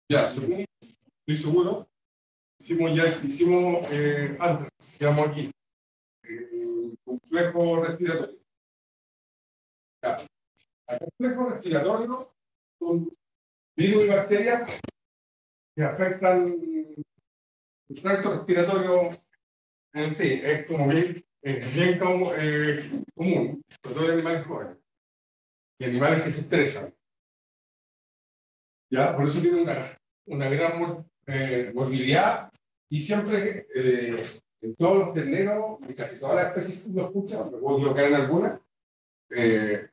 Ya, estoy seguro. Hicimos antes, quedamos aquí. Complejo respiratorio. Ya. El complejo respiratorio son virus y bacterias que afectan el tracto respiratorio en sí. Es como bien común, sobre todo en animales jóvenes y animales que se estresan. ¿Ya? Por eso tiene una gran morbilidad y siempre en todos los terneros, en casi todas las especies que uno escucha, recuerdo que en algunas, en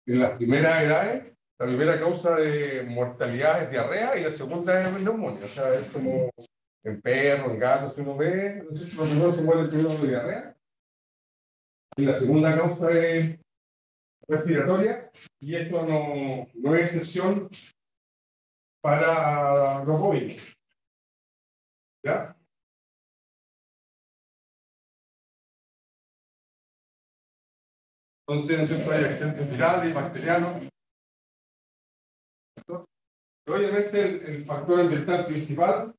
las primeras edades, la primera causa de mortalidad es diarrea y la segunda es neumonía. O sea, es como en perros, en gatos, si uno ve, los primeros se mueren primero de diarrea y la segunda causa es respiratoria y esto no es excepción para los bovinos. ¿Ya? Entonces, hay agentes virales, bacterianos. Obviamente, el factor ambiental principal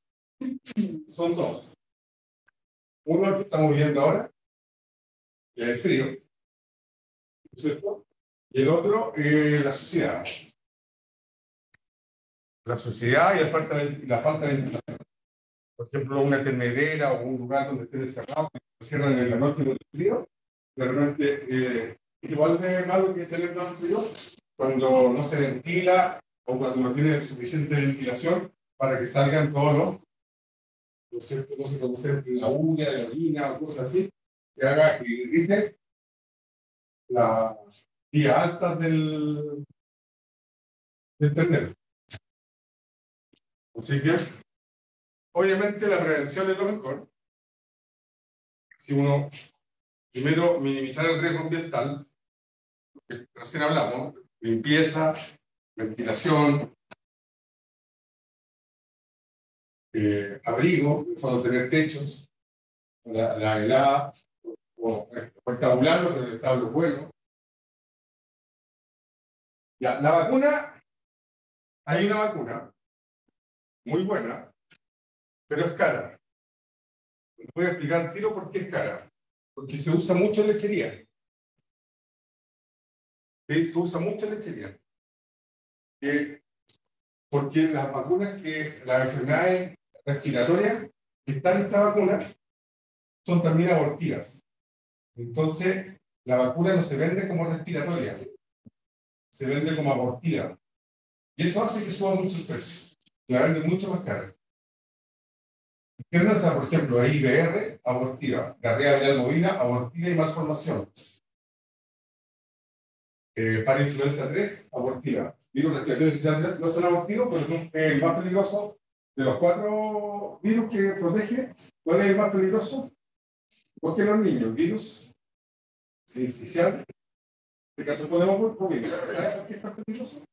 son dos. Uno, el que estamos viendo ahora, que es el frío, ¿cierto? Y el otro, la suciedad. La suciedad y la falta de ventilación. Por ejemplo, una ternedera o un lugar donde estén encerrados, que se cierran en la noche con el frío, realmente igual de malo que tener más frío cuando no se ventila o cuando no tiene suficiente ventilación para que salgan todos los ciertos, no se concentre la uña, la orina o cosas así, que haga que irrite las vías altas del ternero. Así que, obviamente, la prevención es lo mejor. Si uno, primero, minimizar el riesgo ambiental, que recién hablamos, limpieza, ventilación, abrigo, cuando tener techos, la helada, o establarlo, pero el establo es bueno. Ya, la vacuna, hay una vacuna muy buena, pero es cara. Les voy a explicar al tiro por qué es cara. Porque se usa mucho en lechería. ¿Sí? Se usa mucho en lechería. Porque las vacunas las enfermedades respiratorias que están en esta vacuna son también abortivas. Entonces, la vacuna no se vende como respiratoria, se vende como abortiva. Y eso hace que suba mucho el precio. La venden mucho más cara. Izquierda, por ejemplo, IBR, abortiva, diarrea viral bovina, abortiva y malformación. Para influenza 3, abortiva. Virus respiratorio social no son abortivos, pero es el más peligroso de los 4 virus que protege. ¿Cuál es el más peligroso? Porque los niños, virus sincicial, en este caso podemos COVID. ¿Sabes por qué es tan peligroso?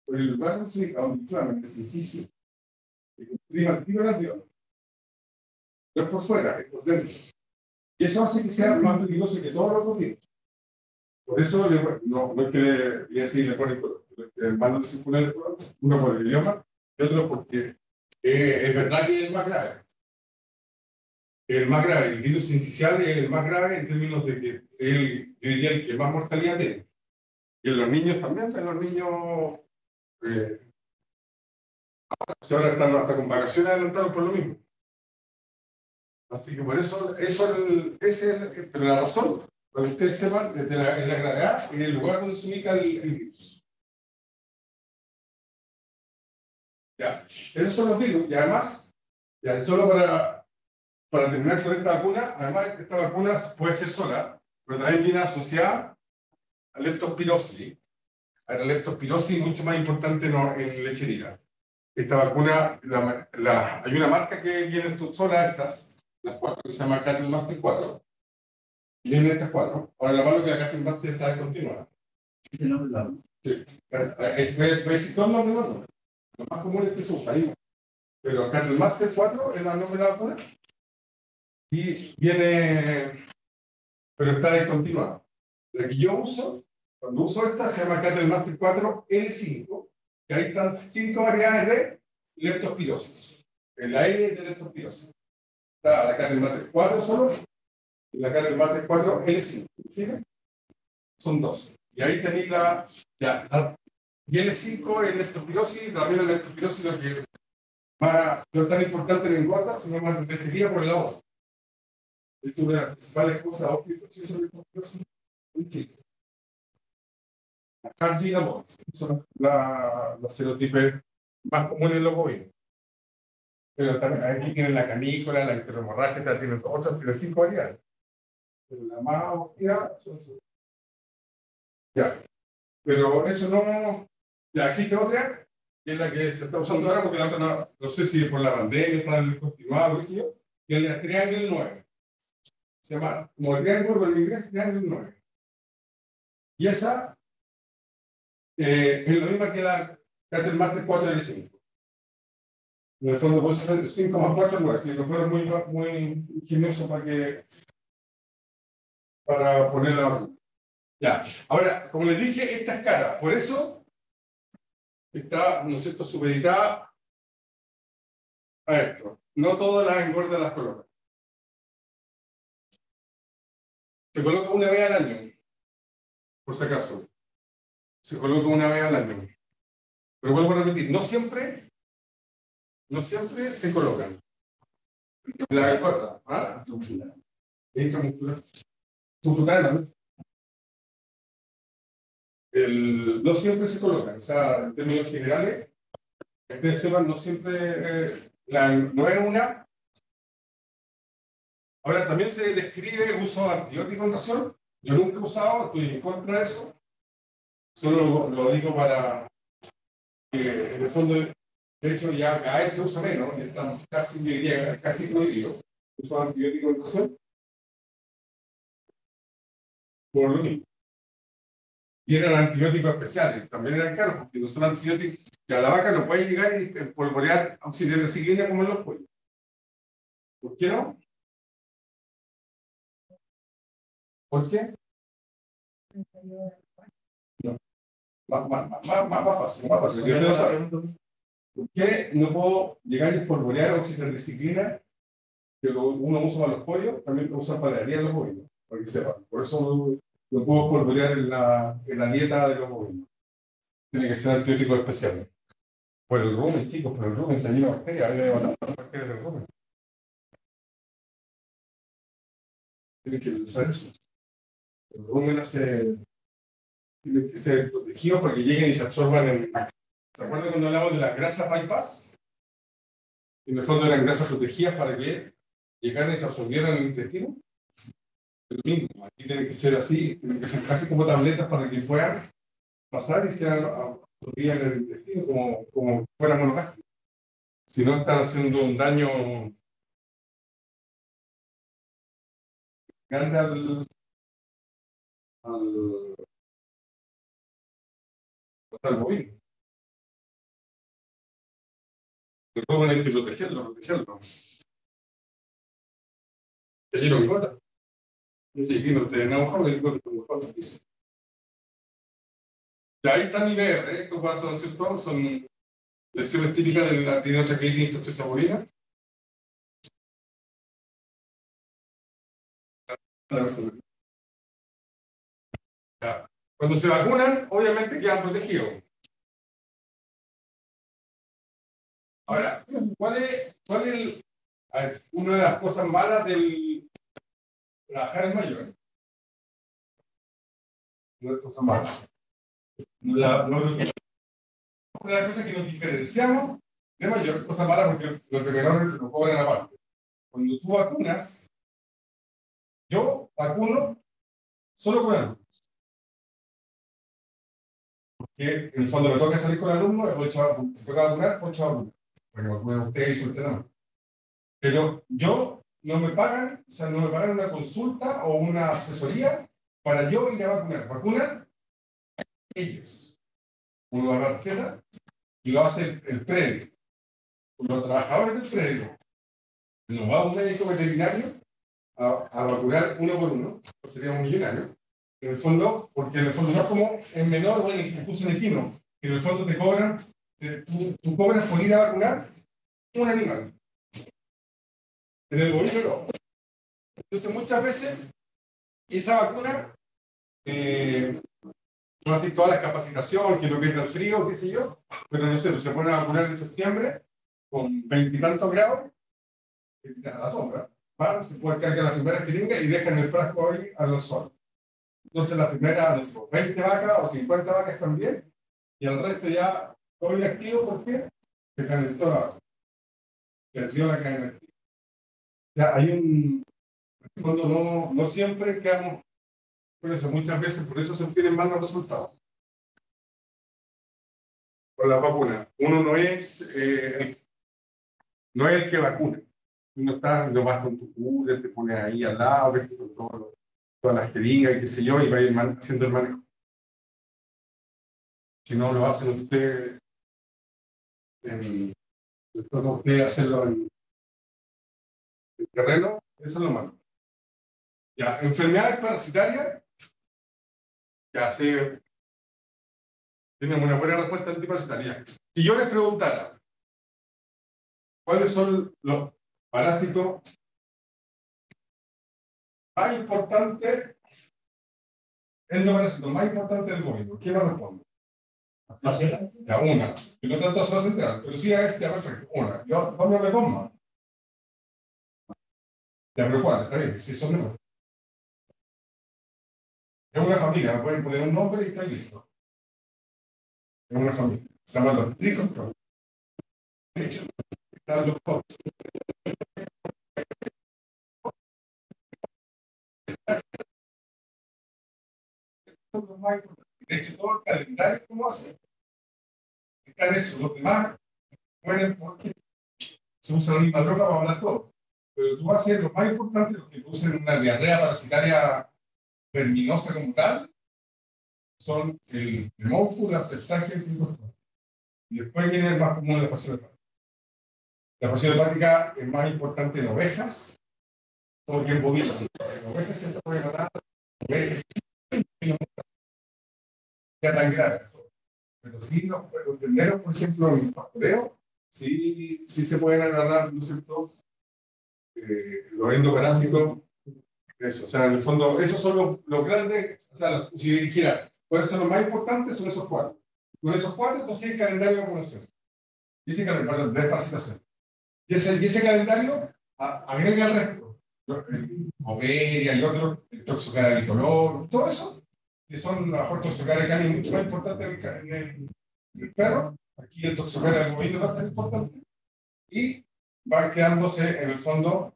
Por el lugar auditivamente sincicio. El activo el alveolo. No es por fuera, es por dentro. Y eso hace que sea más peligroso que todos los otros virus. Por eso, no es que le ponen el mando de circular, uno por el idioma y otro porque es verdad que es el más grave. El más grave, el virus sincicial es el más grave en términos de que yo diría el que más mortalidad tiene. Y en los niños también, en los niños, ahora están hasta con vacaciones adelantadas por lo mismo. Así que por eso, pero la razón, para que ustedes sepan, en la gravedad, es el lugar donde se ubica el virus. Ya, esos son los virus, y además, ya, solo para terminar con esta vacuna, además esta vacuna puede ser sola, pero también viene asociada a leptospirosis. A la leptospirosis mucho más importante en lechería. Esta vacuna, hay una marca que viene sola, las 4, que se llama Cattle Master 4. Vienen estas 4. Ahora, la malo es que la Cattle Master está descontinuada. ¿Este nombre es la? Sí. Voy a decir todos los nombres. Lo más común es que se usa ahí. Pero Cattle Master 4 es el nombre de la vacuna. y viene, pero está descontinuada. La que yo uso, cuando uso esta, se llama Cattle Master 4 L5, que ahí están 5 variedades de leptospirosis. La L es de leptospirosis. Está la Cattle Master 4 solo y la Cattle Master 4 L5. ¿Sí? Son dos. Y ahí tenéis y L5 es leptospirosis, también la leptospirosis lo que más, no es tan importante en engorda, sino más en bacteria por el agua. Es una de las principales cosas infecciosas de leptospirosis en Chile. La Cardi y la Boris son los serotipos más comunes en los bovinos. Pero también aquí tienen la canícula, la enterohemorrágica, tienen otras, tienen 5 variedades. Pero la más obvia son 5. Ya. Pero eso no. Ya existe otra, que es la que se está usando ahora, porque la otra no sé si por la pandemia está en el continuado, qué sé yo, que es la Triangle 9. Se llama como Triangle, pero en inglés Triangle 9. Y esa es lo mismo que la Cattle Master 4L5. En el fondo, pues 5 más 4, 9. Si no fuera muy ingenioso para poner la vacuna. Ya. Ahora, como les dije, esta es cara. Por eso está, ¿no es cierto?, supeditada a esto. No todas las engordas las colocan. Se coloca una vez al año, por si acaso. Se coloca una vez al año. Pero vuelvo a repetir, no siempre se colocan. La engorda, ¿ah? Intramuscular. Subcutánea, ¿no? No siempre se colocan. O sea, en términos generales, ustedes sepan, no siempre, no es una. Ahora, también se describe uso de antibióticos en nación. Yo nunca he usado, estoy en contra de eso. Solo lo digo para que, en el fondo, de hecho, ya cada vez se usa menos. Estamos casi prohibido uso de antibióticos en nación. Por lo mismo. Y eran antibióticos especiales, también eran caros, porque no son antibióticos que a la vaca no puede llegar y polvorear oxidrociclina como en los pollos. ¿Por qué no? ¿Por qué? No. Más fácil. Yo quiero saber, ¿por qué no puedo llegar y espolvorear oxidrociclina que uno usa para los pollos? También lo usa para la dieta de los bovinos, para que sepan. Por eso no puedo espolvorear en la dieta de los bovinos. Tiene que ser antibiótico especial. Por el rumen, chicos, por el rumen está lleno de bacterias. Hay de matar las bacterias del rumen. Tienen que usar eso. El rumen tiene que ser protegido para que lleguen y se absorban en. ¿Se acuerdan cuando hablamos de las grasas bypass? En el fondo eran grasas protegidas para que llegaran y se absorbieran en el intestino. Lo mismo, aquí tiene que ser así, tienen que ser casi como tabletas para que puedan pasar y sean absorbidas en el intestino como fuera monogástrico. Si no, están haciendo un daño grande al bovino. El rumen hay que protegerlo. Te lleno mi gota. Yo llegué, no te mejor del gota, mejor piso. Ya ahí está mi VR, estos vasos, ¿cierto? Son lesiones típicas de la tinotraqueitis infecciosa bovina. Cuando se vacunan, obviamente quedan protegidos. Ahora, a ver, una de las cosas malas del trabajar en mayor? Una de las cosas malas. Una de las cosas que nos diferenciamos de mayor, cosa mala porque los de menor lo cobran aparte. Cuando tú vacunas, yo vacuno solo con alumnos. Porque en el fondo me toca salir con alumnos, se toca vacunar, 8 alumnos. Bueno, vacunan ustedes y su entrenador. Pero yo no me pagan, o sea, no me pagan una consulta o una asesoría para yo ir a vacunar. Vacunan ellos. Uno va a la receta y lo hace el predio. Los trabajadores del predio. No va un médico veterinario a vacunar uno por uno, pues sería un millonario. En el fondo, porque en el fondo no es como en menor o incluso en equino, que en el fondo te cobran, tú cobras por ir a vacunar un animal. En el bovino no. Entonces muchas veces esa vacuna, no así todas las capacitaciones, que no pierda el frío, qué sé yo, pero no sé, pues se pone a vacunar en septiembre con 20 y tantos grados, a la sombra, van, se puede cargar la primera jeringa y dejan el frasco ahí al sol. Entonces la primera, no sé, 20 vacas o 50 vacas también, y el resto ya todo inactivo porque se calentó la vaca, perdió la cadena activa. O sea, hay un, en el fondo no siempre quedamos por eso, muchas veces por eso se obtienen malos resultados. Con la vacuna, uno no es el que vacuna. Uno está, lo vas con tu cura, te pones ahí al lado, ves con todas las jeringas y qué sé yo, y va a ir haciendo el manejo. Si no lo hacen ustedes, toca a usted hacerlo en el terreno, eso es lo malo. Ya, enfermedades parasitarias, ya se tienen una buena respuesta antiparasitaria. Si yo les preguntara, ¿cuáles son los parásitos más importantes, endoparásitos más importantes del bovino? ¿Quién me responde? Ya, una. Y no tanto se va a centrar, pero sí a este, ya, perfecto. Una. Yo, ¿dónde me pongo? Ya, pero ¿cuál? Está bien, si son menos. Es una familia, me pueden poner un nombre y está listo. Es una familia. Se llaman los tricontrol. Están los COX. Son los más importantes. De hecho, todo el calendario, ¿cómo hace? Está en eso. Los demás mueren porque se usa la misma droga para hablar todo. Pero tú vas a hacer lo más importante, los que producen una diarrea parasitaria verminosa como tal, son el hemóculo, la pestaje y el tricontrol. Y después viene el más común, la fascia hepática. La fascia hepática es más importante en ovejas porque en bovinos. En ovejas se puede matar, ovejas, no sea tan grave. Pero sí, los terneros, por ejemplo, en el pastoreo, sí se pueden agarrar, ¿no es cierto? Los endoparásitos, eso. O sea, en el fondo, esos son los grandes. O sea, si yo dijera, ¿cuáles son los más importantes? Son esos cuatro. Con esos cuatro, entonces el calendario de vacunación. Y ese calendario, perdón, de desparasitación. Y ese calendario agrega el resto. Operia y otros, el toxocara bicolor, todo eso, que son la mejor toxocara cani mucho más importante en el perro. Aquí el toxocara del bovino no es tan importante. Y van quedándose, en el fondo,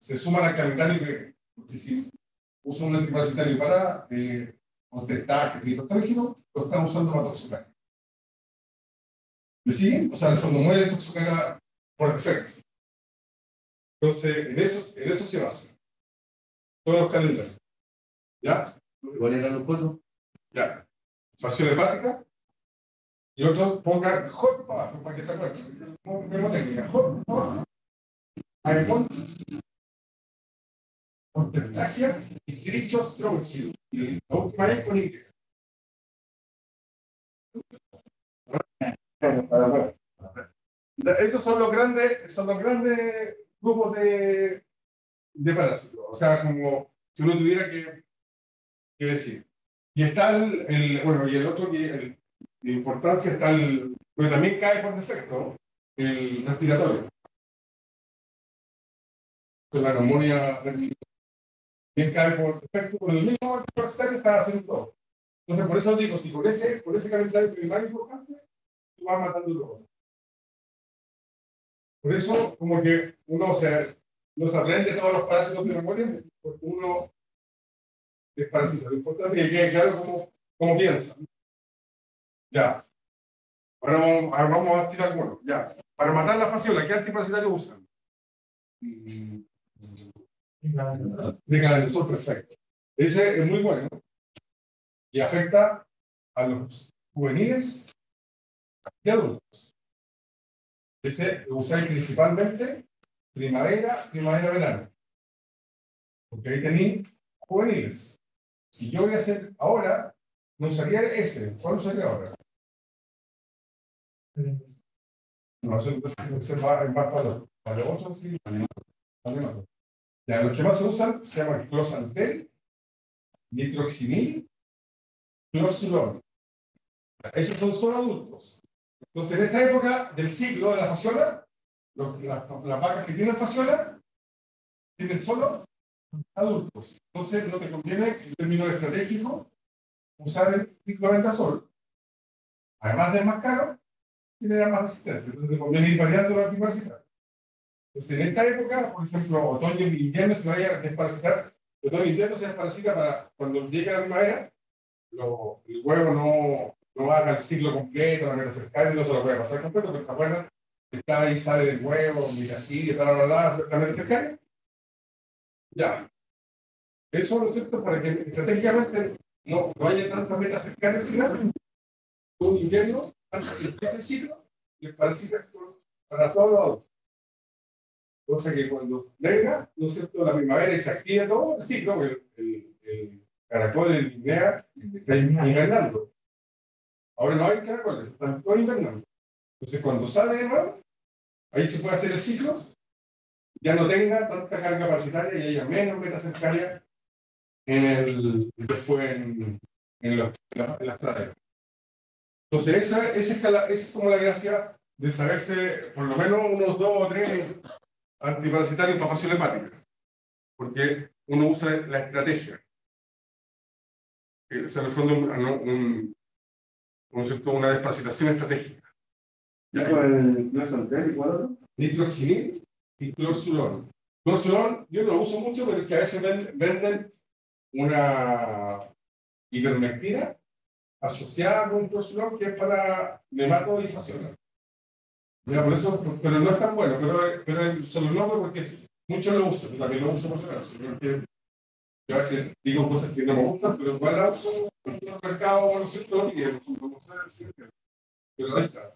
se suman al calendario porque si uso un antiparasitario para contestaje, triptógeno, lo estamos usando para toxocara. ¿Me siguen? O sea, en el fondo muere toxocara por defecto. Entonces, en eso se basa todos los calendarios. ¿Ya? ¿Cuáles eran los cuatro? Ya. Fascia hepática. Y otros pongan hot para abajo, para que se acuerden. Misma técnica. Hot para abajo. Aemon, Ortestagia y Trichostronchium. Y la última es con Y. Esos son los grandes grupos de parásitos. O sea, como si uno tuviera que decir. Y está bueno, y el otro que de importancia está pero también cae por defecto, el respiratorio. Entonces, la neumonía también cae por defecto, con el mismo antiparasitario que está haciendo todo. Entonces, por eso digo, si por ese calendario primario importante, tú vas matando todo. Por eso, como que uno no se aprende todos los parásitos de memoria, porque uno es parásito. Lo importante es que quede claro cómo piensa. Ya. Ahora vamos a decir algunos. Ya. Para matar la fasciola, ¿qué antiparasitario usan? Declarazón, perfecto. Ese es muy bueno y afecta a los juveniles y adultos. Ese lo usáis principalmente primavera, verano. porque ahí tenéis juveniles. Si yo voy a hacer ahora, no usaría ese. ¿Cuál usaría ahora? No, ese es más para los 8, sí, ya, los que más se usan se llaman closantel, nitroxinil, clorsulón. Esos son solo adultos. Entonces, en esta época del ciclo de la fasciola, las vacas que tienen fasciola tienen solo adultos. Entonces, no te conviene, en términos estratégicos, usar el cicloventazol. Además de más caro, tiene más resistencia. Entonces, te conviene ir variando la antiparasitas. Entonces, en esta época, por ejemplo, otoño y invierno se vaya a desparasitar. Otoño y invierno se desparasita para cuando llegue la primavera, el huevo no haga el ciclo completo, la meta cercana, no se lo puede pasar completo, pero ¿te acuerdas? Está ahí, sale del huevo, mira así, la meta cercana. Ya. Eso, ¿no es cierto? Para que estratégicamente no haya tanta meta cercana al final, un invierno, antes que empiece el ciclo, y el parasita para todos lados. Cosa que cuando venga, ¿no es cierto?, la primavera y se activa todo el ciclo, el caracol, el guinea, está hibernando. Ahora no hay caracoles, están todos hibernando. Entonces, cuando sale de nuevo, ahí se puede hacer el ciclo, ya no tenga tanta carga parasitaria y haya menos meta cercaria después en las praderas. Entonces, esa es como la gracia de saberse por lo menos unos 2 o 3 antiparasitarios para fasciola hepática, porque uno usa la estrategia. Se refiere a una desparasitación estratégica. ¿No es anterior y cuál? Nitroxinil y clorsulón. Clorsulón yo no lo uso mucho, pero es que a veces venden una ivermectina asociada con clorsulón que es para nemato y fasciola. Mira, por eso, pero no es tan bueno, pero se lo nombro porque muchos lo usan, yo también lo uso por si acaso. Yo a veces digo cosas que no me gustan, pero igual la uso en el mercado, no sé, todo, y como sea, pero ahí está.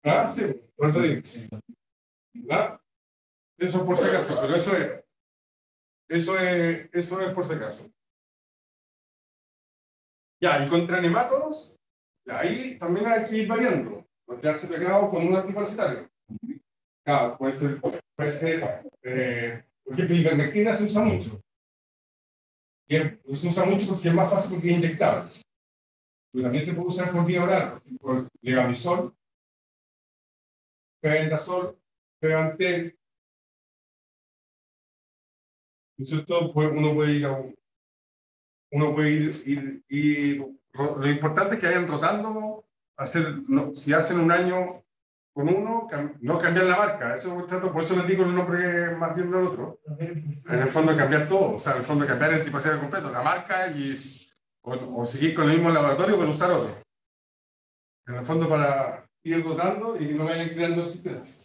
Ah, sí, por eso digo. ¿Ah? Eso por si acaso, pero eso es por si acaso. Ya, y contra nemátodos, ahí también hay que ir variando. Quedarse pegado con un antiparasitario. Claro, puede ser por ejemplo, ivermectina se usa mucho. Se usa mucho porque es más fácil porque es inyectable. Pero también se puede usar por vía oral, por levamisol, febendazol, febantel. Entonces, uno puede ir lo importante es que vayan rotando, si hacen un año con uno, no cambiar la marca. Por eso les digo el nombre más bien del otro. En el fondo cambiar todo, o sea, en el fondo cambiar el tipo de completo, la marca o seguir con el mismo laboratorio pero usar otro. En el fondo para ir rotando y que no vayan creando resistencia.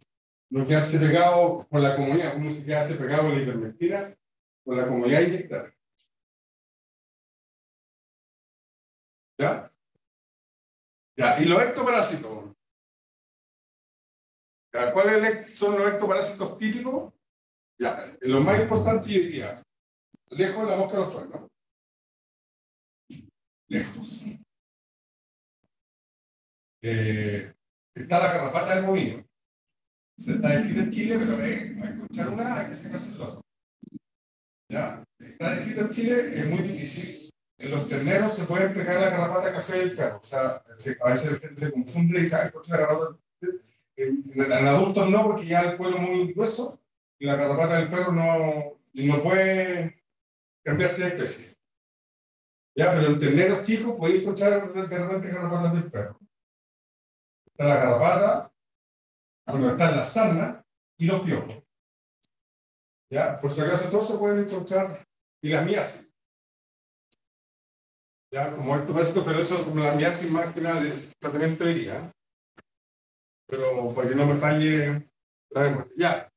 No quedarse pegado con la comunidad, uno se quedarse pegado con la ivermectina, con la comunidad inyectar. ¿Ya? Ya, y los ectoparásitos. ¿Ya? ¿Cuáles son los ectoparásitos típicos? Ya, lo más importante yo diría, lejos de la mosca de los truenos. Lejos. Está la garrapata del bovino. Se está descrita en Chile, pero para encontrar una hay que sacarse el otro. ¿Ya? Está descrita en Chile, es muy difícil. En los terneros se puede pegar la garrapata café del perro. O sea, a veces la gente se confunde y dice, ay, ¿por qué la garrapata? En adultos no, porque ya el cuero es muy grueso y la garrapata del perro no puede cambiarse de especie. Ya, pero en terneros chicos podéis encontrar de repente garrapatas del perro. Está la garrapata, bueno, están las sarnas y los piojos. Ya, por si acaso todos se pueden encontrar, y la miasis. Ya, como esto, pero eso como la miasis más que nada de tratamiento de herida. Pero para que no me falle la memoria. Ya.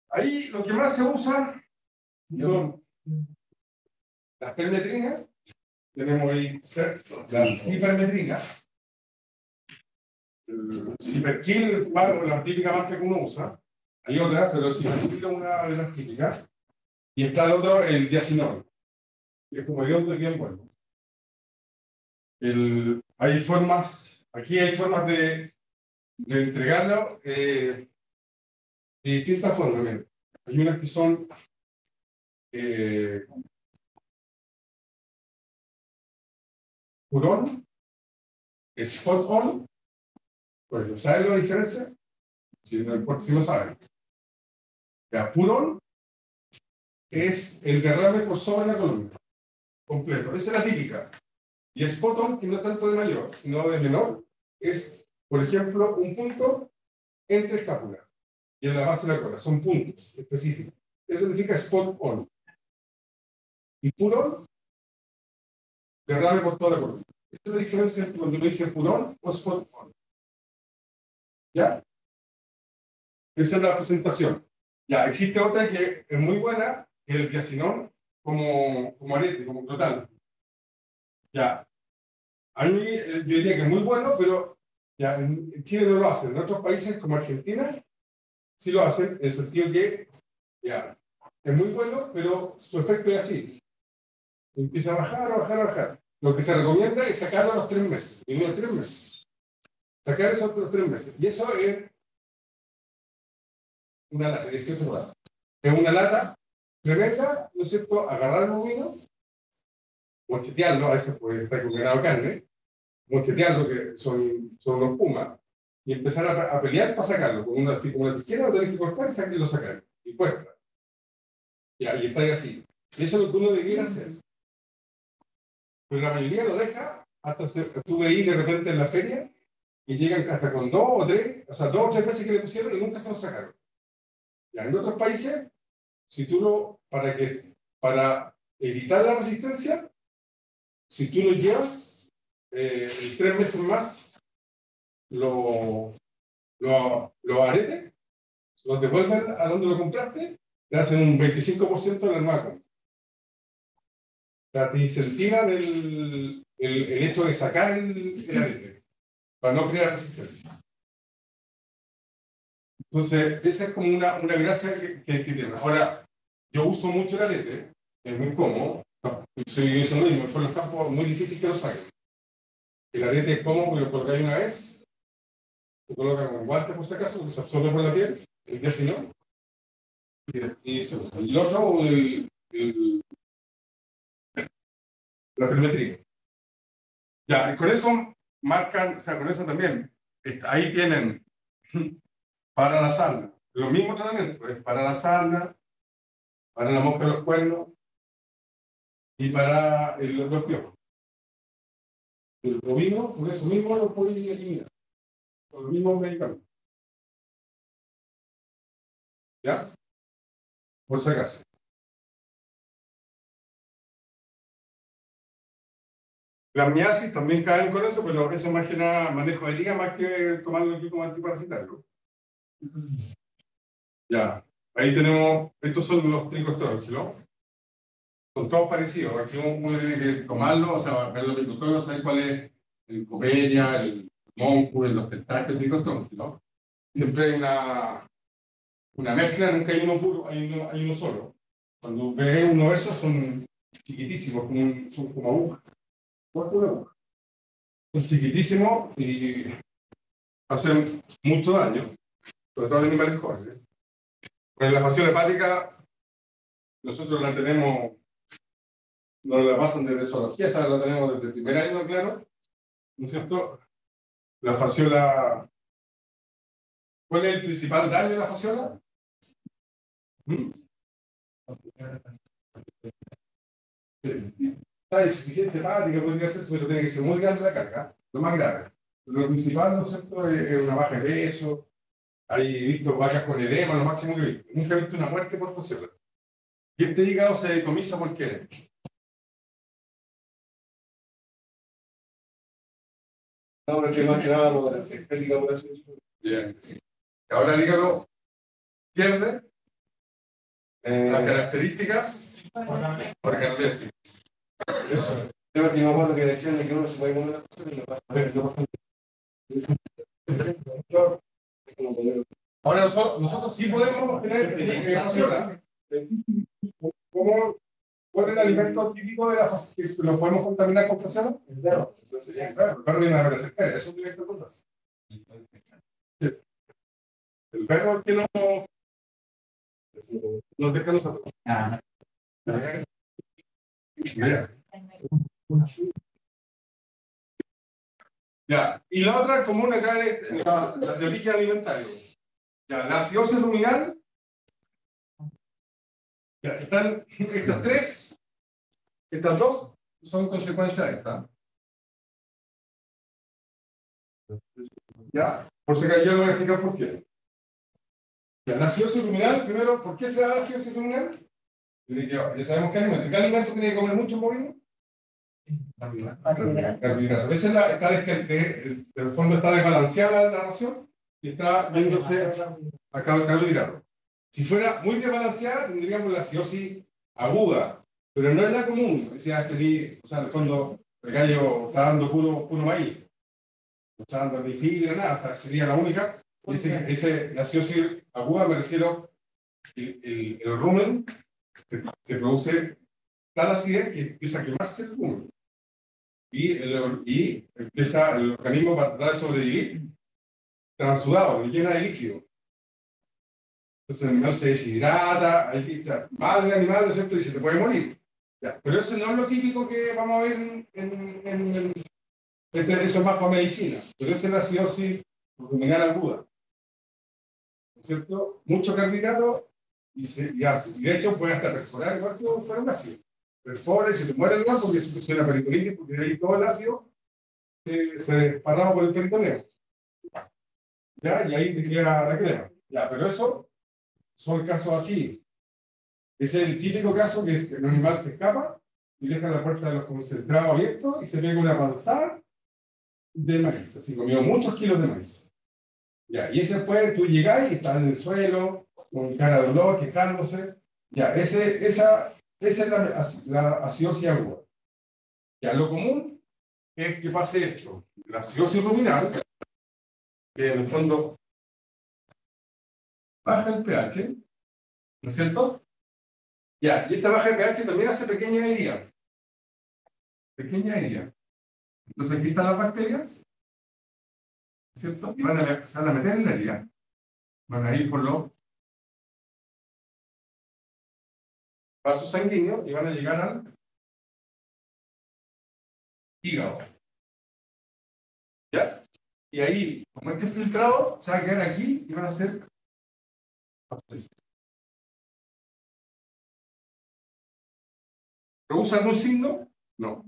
Ahí lo que más se usa son las permetrinas. Tenemos ahí las hipermetrinas. El Ciperquil, la típica marca que uno usa. Hay otras, pero el Ciperquil es una de las típicas. Y está el otro, el diacinol, que es como hediondo y bien bueno. Hay formas, aquí hay formas de entregarlo de distintas formas. Miren. Hay unas que son Purón, Spot On. Pues, ¿saben la diferencia? Si no importa si lo saben. Ya, Purón es el derrame por sobre la columna, completo. Esa es la típica. Y Spot On, que no tanto de mayor, sino de menor, es, por ejemplo, un punto entre escápula y en la base de la cola. Son puntos específicos. Eso significa Spot On. Y Purón, derrame por toda la columna. Esta es la diferencia entre cuando uno dice Purón o Spot On. ¿Ya? Esa es la presentación. Ya, existe otra que es muy buena, que es el diacinón como arete, como total. Ya, a mí yo diría que es muy bueno, pero ya, en Chile no lo hacen. En otros países como Argentina sí lo hacen, en el sentido que ya, es muy bueno, pero su efecto es así. Empieza a bajar, a bajar, a bajar. Lo que se recomienda es sacarlo a los 3 meses, y no a 3 meses. Sacar esos otros 3 meses. Y eso es una lata, es una lata tremenda, ¿no es cierto? Agarrar el bovino, mochetearlo, a veces puede estar con ganado de carne, mochetearlo, que son los pumas, y empezar a pelear para sacarlo, con una, así como una tijera, lo tenés que cortar y lo sacar. Y cuesta. Ya, y está ahí así. Eso es lo que uno debiera hacer. Pero la mayoría lo deja hasta estuve ahí de repente en la feria y llegan hasta con 2 o 3, o sea, 2 o 3 veces que le pusieron y nunca se lo sacaron. Ya, en otros países, si tú para evitar la resistencia, si tú lo llevas 3 meses más, los aretes, los devuelven a donde lo compraste, te hacen un 25% de la nueva compra. O sea, te incentivan el hecho de sacar el arete, para no crear resistencia. Entonces, esa es como una gracia que tiene. Ahora, yo uso mucho el arete, es muy cómodo. Soy eso mismo, por los campos muy difícil que lo saquen. El arete es cómodo porque lo colocáis una vez, se coloca con guantes por si acaso, porque se absorbe por la piel, el día si no. Y se usa. Y el otro, la perimetría. Ya, y con eso marcan, o sea, con eso también, ahí tienen para la sarna, lo mismo tratamiento, es para la sarna, para la mosca de los cuernos y para los piojos. El bovino, por eso mismo lo pueden eliminar, con los mismos medicamentos. ¿Ya? Por si acaso. Las miasis también caen con eso, pero eso más que nada manejo de liga, más que tomarlo aquí como antiparasitario. Ya, ahí tenemos, estos son los tricostrónicos, ¿no? Son todos parecidos, aquí uno tiene que tomarlo, o sea, ver los tricostrónicos, saber cuál es el copeña, el moncu, los testajes, el tricostrónico, ¿no? Siempre hay una mezcla, nunca hay uno puro, hay uno solo. Cuando ves uno de esos son chiquitísimos, son como agujas. ¿Cuánto de aguja? Son chiquitísimos y hacen mucho daño, sobre todo en animales jóvenes. Con la fasciola hepática, nosotros la tenemos, nos la pasan desde zoología, esa la tenemos desde el primer año, claro, ¿no es cierto? La fasciola, ¿cuál es el principal daño de la fasciola? La insuficiencia hepática podría ser, pero tiene que ser muy grande la carga, lo más grave. Lo principal, ¿no es cierto?, es una baja de peso. Hay visto vacas con edema, lo máximo que he visto. Nunca he visto una muerte por fasciola. Y este hígado se decomisa por qué. No, porque más que nada lo de estética por eso. Bien. Ahora el hígado pierde las características organolépticas. Eso. Creo que me acuerdo que decían de que uno se puede comer las cosas y no pasa nada. Ahora nosotros sí podemos tener fasciola. ¿cuál es el alimento típico de la que lo podemos contaminar con fosfato? El perro. El perro viene a aparecer, es un directo con las. Sí. El perro que nos deja nosotros. Ya. Y la otra común acá es la de origen alimentario. Ya, la acidosis ruminal. Ya, están estas tres, estas dos son consecuencias de esta. Ya, por si acaso yo voy a explicar por qué. Ya, la acidosis ruminal, primero, ¿por qué se da la acidosis ruminal? Ya sabemos qué alimento tiene que comer mucho bovino. Carbohidratos. Esa es el fondo está desbalanceada la ración y está viéndose a carbohidratos. Si fuera muy desbalanceada, tendríamos la acidosis aguda, pero no es la común. O sea, en el fondo, el gallo está dando puro maíz, no está dando ni fibra, nada, hasta sería la única. La acidosis aguda, me refiero, el rumen se produce tal acidez que empieza a quemarse el rumen. Y empieza el organismo para tratar de sobrevivir, transudado, lo llena de líquido. Entonces el animal se deshidrata, ahí está mal el animal, ¿no es cierto? Y se te puede morir. Ya. Pero eso no es lo típico que vamos a ver eso es más para medicina. Pero esa es la acidosis ruminal aguda. ¿No es cierto? Mucho carbohidrato y de hecho puede hasta perforar igual que fuera un ácido. Perfora y se te muere el animal porque se funciona peritonitis, porque de ahí todo el ácido se desparrama por el peritoneo. ¿Ya? Y ahí te queda la crema. Ya, pero eso son casos así. Ese es el típico caso que el animal se escapa y deja la puerta de los concentrados abiertos y se pega una panzada de maíz. Así comió muchos kilos de maíz. Ya, y ese después tú llegás y estás en el suelo, con cara de dolor, quejándose. Ya, esa es la acidosis aguda. Ya, lo común es que pase esto. La acidosis ruminal, que en el fondo baja el pH, ¿no es cierto? Ya, y esta baja de pH también hace pequeñas heridas. Pequeñas heridas. Entonces aquí están las bacterias, ¿no es cierto? Y van a empezar a meter en la herida. Van a ir por los vasos sanguíneos y van a llegar al hígado. ¿Ya? Y ahí, como este filtrado, se va a quedar aquí y van a ser abscesos. ¿Produce algún signo? No.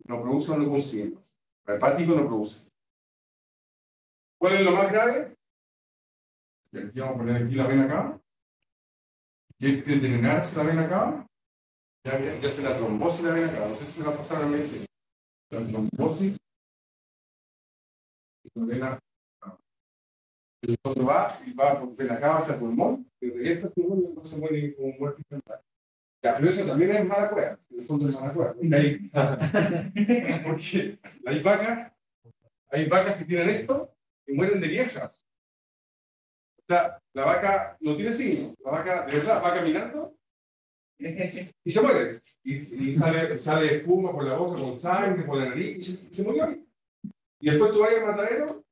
No produce algún signo. El hepático no produce. ¿Cuál es lo más grave? Aquí vamos a poner aquí la vena cava. ¿Qué envenenarse la vena cava? Ya se la trombosis la vena cava. No sé si se la pasaron en medicina. La trombosis. La vena cava. El fondo va por vena cava hasta el pulmón. Y revienta el pulmón no se muere como muerte instantánea. Ya, pero eso también es mala cueva. En el fondo es mala cueva. Porque hay vacas que tienen esto y mueren de viejas. O sea, la vaca no tiene signo. La vaca, de verdad, va caminando y se muere. Y sale espuma por la boca, con sangre, por la nariz, y se murió. Y después tú vas al matadero,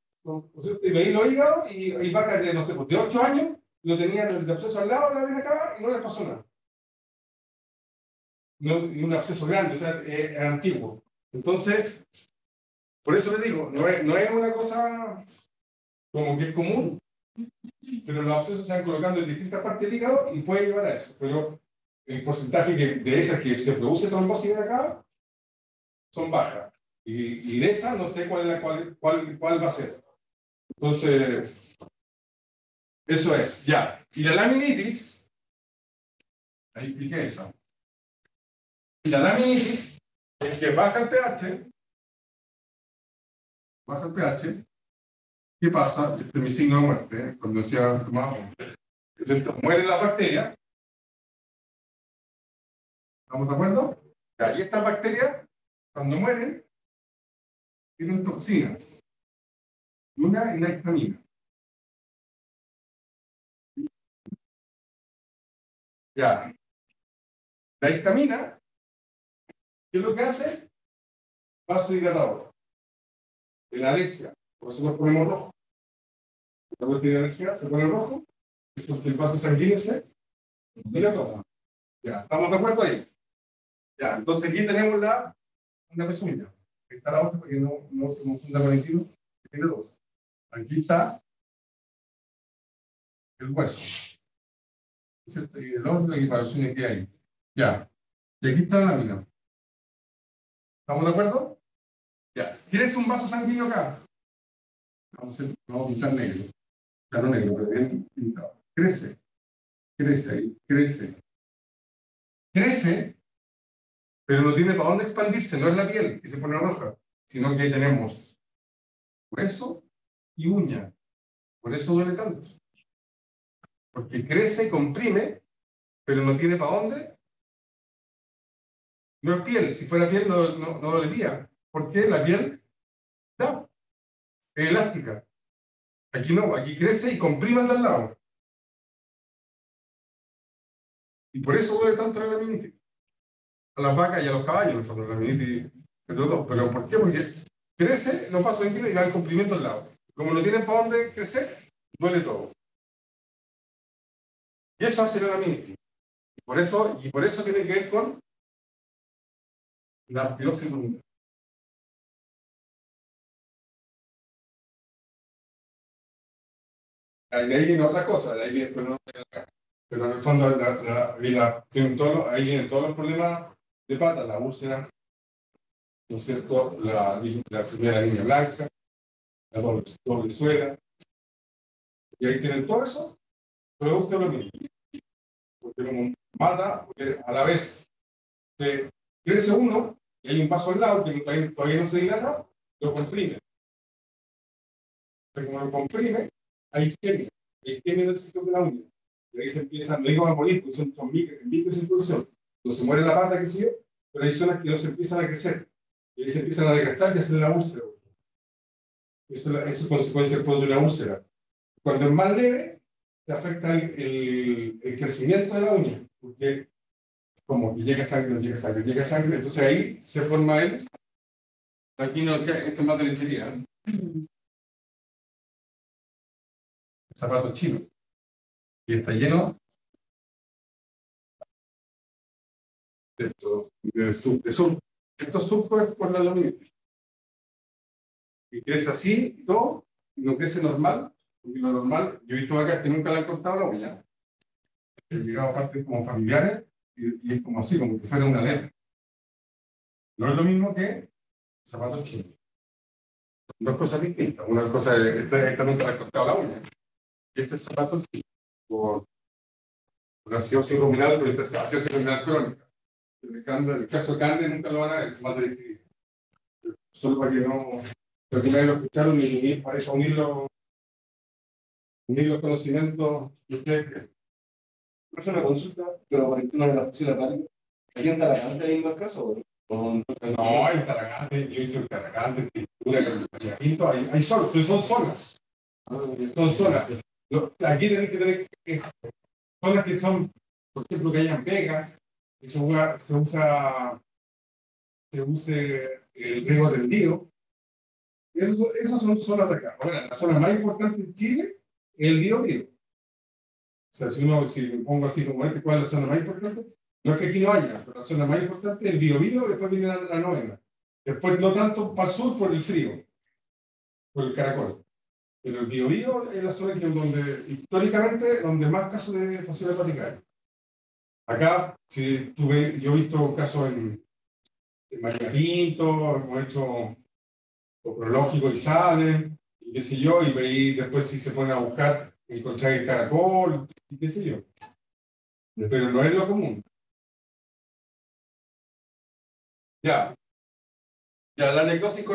y veis los hígados, y hay vacas de, no sé, de 8 años, lo tenían el absceso al lado de la vena cava y no les pasó nada. No, y un absceso grande, o sea, es antiguo. Entonces, por eso le digo, no es una cosa como que es común, pero los abscesos se van colocando en distintas partes del hígado y puede llevar a eso. Pero el porcentaje de esas que se produce trombosis en acá son bajas. Y de esas no sé cuál va a ser. Entonces, eso es, ya. Y la laminitis, ahí expliqué eso. Y la laminitis es que baja el pH. Baja el pH. ¿Qué pasa? Este es mi signo de muerte, cuando decía muere la bacteria. ¿Estamos de acuerdo? Y estas bacterias, cuando mueren, tienen toxinas. Una y la histamina. Ya. La histamina, ¿qué es lo que hace? Vasodilatador. En la alergia, por eso nos ponemos rojo. Cuando tiene alergia, se pone rojo, es porque el vaso sanguíneo se dilata. Ya, ¿estamos de acuerdo ahí? Ya, entonces aquí tenemos una pezuña. Aquí está la otra para que no se confunda con el tiro, que tiene dos. Aquí está el hueso. El órgano y la pezuña que hay. Ya, y aquí está la lámina. ¿Estamos de acuerdo? Ya, ¿tienes un vaso sanguíneo acá? Vamos a pintar negro. O sea, no negro, pero bien pintado. Crece, crece ahí, crece. Crece, pero no tiene para dónde expandirse, no es la piel que se pone roja, sino que ahí tenemos hueso y uña. Por eso duele tanto. Porque crece, comprime, pero no tiene para dónde. No es piel, si fuera piel no dolería. Porque la piel da, es elástica. Aquí no, aquí crece y comprime al de al lado. Y por eso duele tanto la laminitis. A las vacas y a los caballos, en el fondo, la laminitis de todo. ¿Pero por qué? Porque crece, no pasa en y va en comprimiento al lado. Como no tienen para dónde crecer, duele todo. Y eso hace la laminitis. Y por eso tiene que ver con la filosis lumbar. De ahí viene otra cosa, de ahí viene, pero en el fondo ahí vienen todos los problemas de pata, la úlcera, ¿no es cierto? La primera línea blanca, la doble suela, y ahí tienen todo eso, producto de lo mismo. Porque como mata, porque a la vez crece uno, y hay un paso al lado que todavía no se dilata, lo comprime. Pero como lo comprime, hay isquemia del ciclo de la uña. Y ahí se empiezan, no digo a morir, porque son microcirculación. Cuando se muere la pata, que sigue, pero hay zonas que no se empiezan a crecer. Y ahí se empiezan a desgastar y hacen la úlcera. Eso es consecuencia de una úlcera. Cuando es más leve, te afecta el crecimiento de la uña, porque como que llega sangre, no llega sangre, llega sangre, entonces ahí se forma aquí no, esto es más de lechería, ¿eh? El zapato chino, y está lleno estos surcos es por la laminitis. Y crece así y todo, y no crece normal, porque lo normal, yo he visto acá que nunca le han cortado la uña. He llegado a partes como familiares y es como así, como que fuera una letra. No es lo mismo que zapatos chinos. Son dos cosas distintas. Una cosa es esta nunca le han cortado la uña. Y este es zapato chino, por acción ruminal, pero esta es acción ruminal crónica. El caso Cande nunca lo van a ver, es más de solo para que no. Pero que nadie lo escucharon y para unir los conocimientos de ustedes creen. Es una consulta, pero por ejemplo, de la oficina de ¿aquí en Talagante hay más casos? No, en Talagante, yo he dicho en Talagante, en Pintura, en Pinto, hay zonas, pero son zonas. Son zonas. Aquí tienen que tener zonas que son, por ejemplo, que hayan vegas, que se use el riego tendido. Esas son zonas de acá. Ahora, la zona más importante en Chile es el Biobío. O sea, si me pongo así como ¿cuál es la zona más importante? No es que aquí no haya, pero la zona más importante es el Biobío, después viene la novena. Después no tanto para el sur por el frío, por el caracol. Pero el Biobío es la zona donde, históricamente, donde más casos de fascitis hepática hay. Acá, si tú ves, yo he visto casos en María Pinto, hemos hecho prológico y salen, y qué sé yo, y veis después si se ponen a buscar, encontrar el caracol, y qué sé yo. Pero no es lo común. Ya. Ya, la necrosis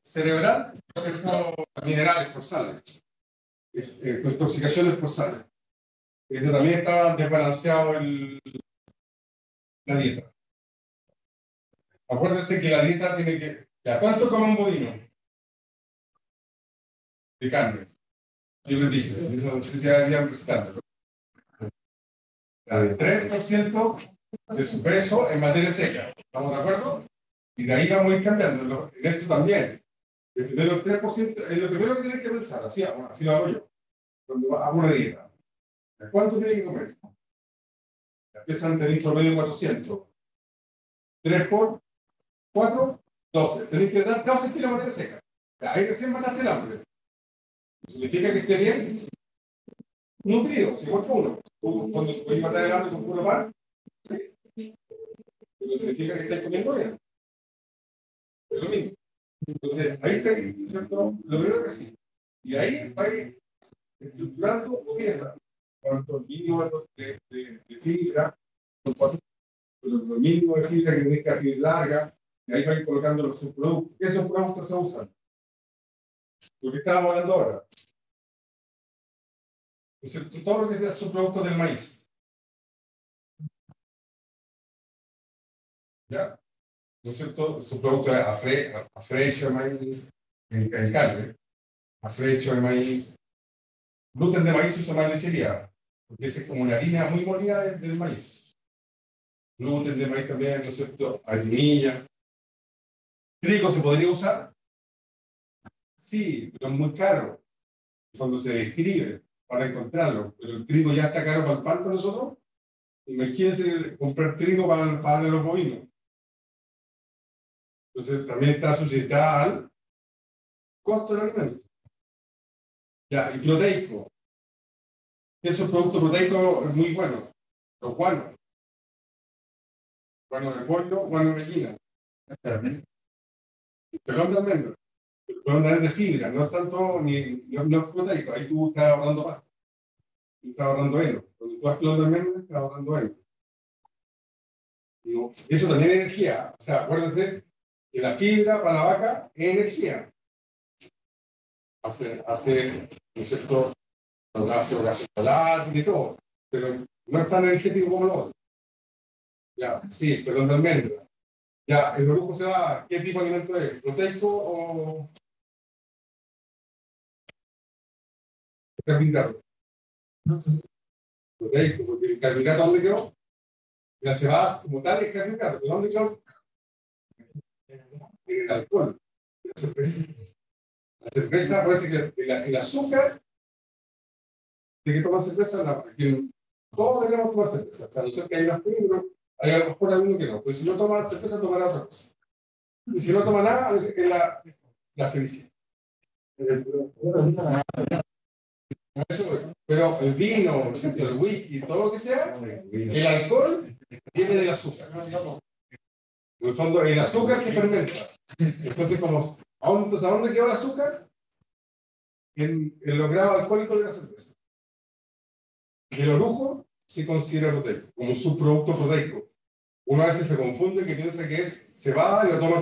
cerebral es por minerales, por sales. Intoxicaciones por sales. Eso también está desbalanceado la dieta. Acuérdense que la dieta tiene que. Ya, ¿cuánto come un bovino? De carne. Yo les dije, eso ya iban recitando. 3% de su peso en materia seca. ¿Estamos de acuerdo? Y de ahí vamos a ir cambiando. En esto también. El primero 3% es lo primero que tienes que pensar. Así, bueno, así lo hago yo. Cuando hago una dieta. ¿Cuánto tiene que comer? Empiezan a tener promedio 400. 3 por 4, 12. Tenéis que dar 12 kilos de materia seca. Ahí recién mataste el hambre. ¿Significa que esté bien? Nutrido, si cuesta uno. Cuando puedes matar el hambre con puro pan, sí. Pero significa que estáis comiendo bien. Es lo mismo. Entonces, ahí está, ¿cierto? Lo primero que sí. Y ahí va a ir estructurando tu dieta. Cuánto mínimo de fibra, lo mínimo de fibra que tienes que abrir larga, y ahí va a ir colocando los subproductos. ¿Qué subproductos se usan? Lo que estábamos hablando ahora. Entonces, todo lo que sea subproductos del maíz. ¿Ya? ¿No es cierto? Subproductos de afrecho de maíz, en carne, afrecho de maíz. Gluten de maíz se usa más en lechería, porque esa es como una harina muy molida del maíz. Gluten de maíz también, ¿no es cierto? Harinilla. ¿Trigo se podría usar? Sí, pero es muy caro cuando se describe para encontrarlo. Pero el trigo ya está caro para el pan para nosotros. Imagínense comprar trigo para el pan de los bovinos. Entonces también está asociada al costo del alimento. Ya, y proteico. Esos productos proteicos es muy bueno. Los guanos. Guanos de pollo, guanos de gallina. Pelón de almendra. El pelón de almendra es fibra, no es tanto no es proteico. Ahí tú estás ahorrando más. Tú estás ahorrando heno. Cuando tú has pelón de almendra, estás ahorrando heno. Digo, eso también es energía. O sea, acuérdense que la fibra para la vaca es energía. Hace ¿no es cierto? Hace solar y todo. Pero no es tan energético como lo otro. Ya, sí, pelón de almendra. Ya, el orujo se va. ¿Qué tipo de alimento es? ¿Proteico o carbohidrato? Proteico, porque el carbohidrato, ¿dónde quedó? La cebada como tal es carbohidrato. ¿De dónde quedó? En el alcohol. La cerveza. La cerveza parece que el azúcar de que tomar cerveza, todos deberíamos tomar cerveza. O sea, no sé que hay unas pero hay a lo mejor alguno que no. Pues si no toma cerveza, tomará otra cosa. Y si no toma nada, es la felicidad. Pero el vino, el whisky, todo lo que sea, el alcohol viene del azúcar. En el fondo, el azúcar que fermenta. Entonces, ¿a dónde quedó el azúcar? En los grados alcohólicos de la cerveza. El orujo se considera proteico, como un subproducto proteico. Uno a veces se confunde que piensa que es cebada y lo toma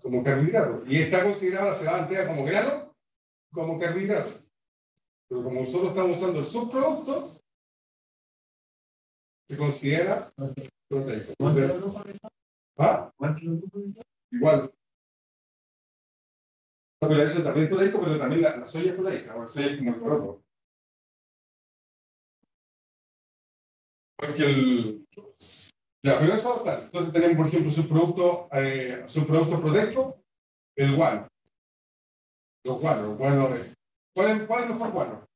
como carbohidrato. Y está considerada la cebada entera como grano, como carbohidrato. Pero como nosotros estamos usando el subproducto, se considera proteico. ¿Ah? Igual. No, pero eso también es proteico, pero también la soya es proteica. La soya es como el poroto. Porque ya, pero eso está. Entonces tenemos, por ejemplo, subproducto proteico, el guano. Los guanos. ¿Cuál es el mejor guano?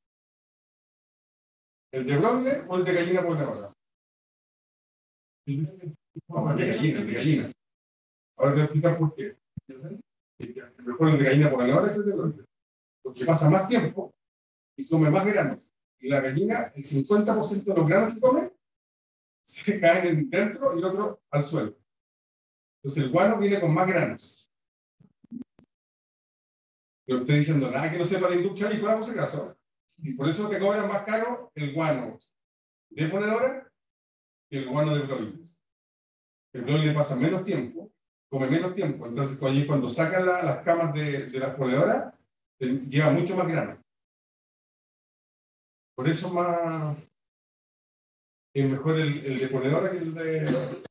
¿El de broiler o el de gallina ponedora? No, el de gallina. Ahora te voy a explicar por qué. Mejor el de gallina ponedora que el de broiler. Porque pasa más tiempo y come más granos. Y la gallina, el 50% de los granos que come, se caen dentro y el otro al suelo. Entonces el guano viene con más granos. Pero estoy diciendo nada que no sepa la industria agrícola, por si acaso. Y por eso te cobran más caro el guano de ponedora que el guano de broiler. El broiler pasa menos tiempo, come menos tiempo. Entonces, cuando sacan las camas de las ponedoras, lleva mucho más grano. Por eso es mejor el de ponedora que el de.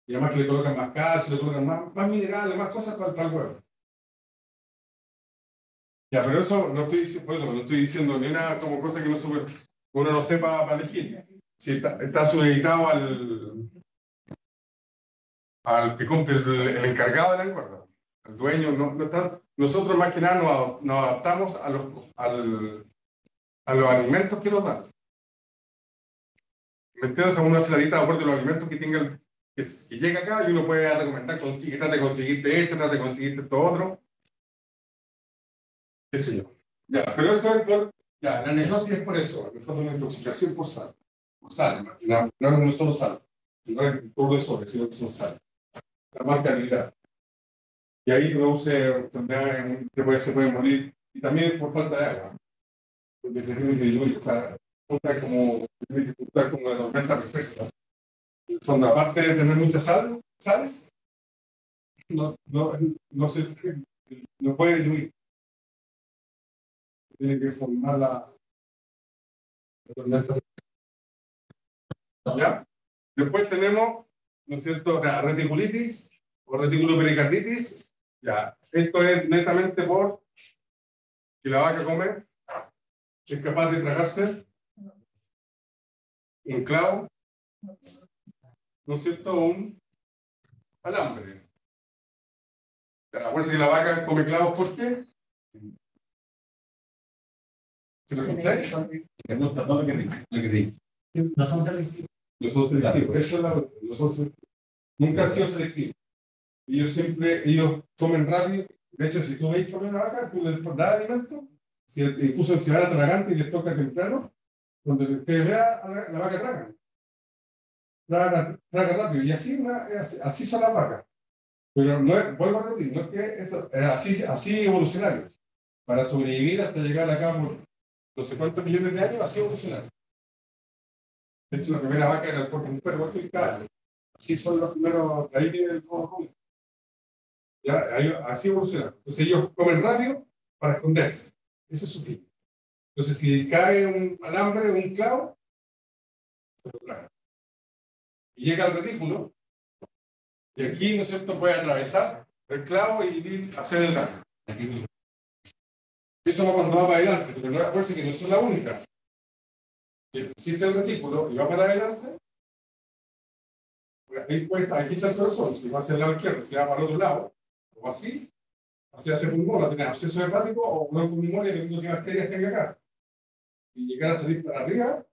Y además que le colocan más calcio, le colocan más minerales, más cosas para el huevo. Ya, pero eso no estoy diciendo ni una como cosa que uno no sepa para elegir. Sí, está supeditado al que cumple el encargado de la engorda. El dueño no está. Nosotros más que nada nos adaptamos a los alimentos que nos dan. ¿Me entiendes? Uno hace la dieta de acuerdo a los alimentos que tenga que llega acá y uno puede recomendar, trata de conseguirte esto, trata de conseguirte esto otro. ¿Qué sé yo? Ya, pero esto es ya, la necrosis es por eso, en el fondo una intoxicación por sal. Por sal, no es solo sal, no es todo de sodio, sino que son sal. La marca calidad. Y ahí produce enfermedades que se puede morir, y también por falta de agua. Porque te tiene que diluir, o sea, tiene que disfrutar como la tormenta perfecta. Cuando aparte de tener mucha sales, no se no puede diluir. Tiene que formar la tormenta. ¿Ya? Después tenemos, ¿no es cierto?, la reticulitis o reticulopericarditis. Ya, esto es netamente por que la vaca come, es capaz de tragarse un clavo, ¿no es cierto?, un alambre. Acuérdense que la vaca come clavos, ¿por qué? ¿Se lo contáis? Me gusta todo lo que digo. No son selectivos. No son selectivos. Eso es no son selectivos. Nunca han sido selectivos. Ellos comen rápido. De hecho, si tú veis comer una vaca, tú le das alimento, incluso si van a tragante y les toca temprano, cuando te vea, la vaca traga rápido. Y así son las vacas. Pero no es, vuelvo a repetir, no es que eso, así evolucionario. Para sobrevivir hasta llegar acá por no sé cuántos millones de años, así evolucionario. De hecho, la primera vaca era el cuerpo de un perro, y cada. Así son los primeros, de ahí viene el modo. Ya, así evolucionaron. Entonces ellos comen rápido para esconderse. Ese es su fin. Entonces, si cae un alambre, un clavo, se lo traga. Y llega al retículo, y aquí, ¿no es cierto?, puede atravesar el clavo y hacer el daño. Eso va cuando va para adelante, porque no acuérdense que no es la única. Si existe el retículo y va para adelante, aquí está el corazón. Si va hacia el lado izquierdo, si va para el otro lado, o así hace pulmón, va a tener absceso hepático o una pulmonia que no tiene bacterias tenga acá. Y llegar a salir para arriba,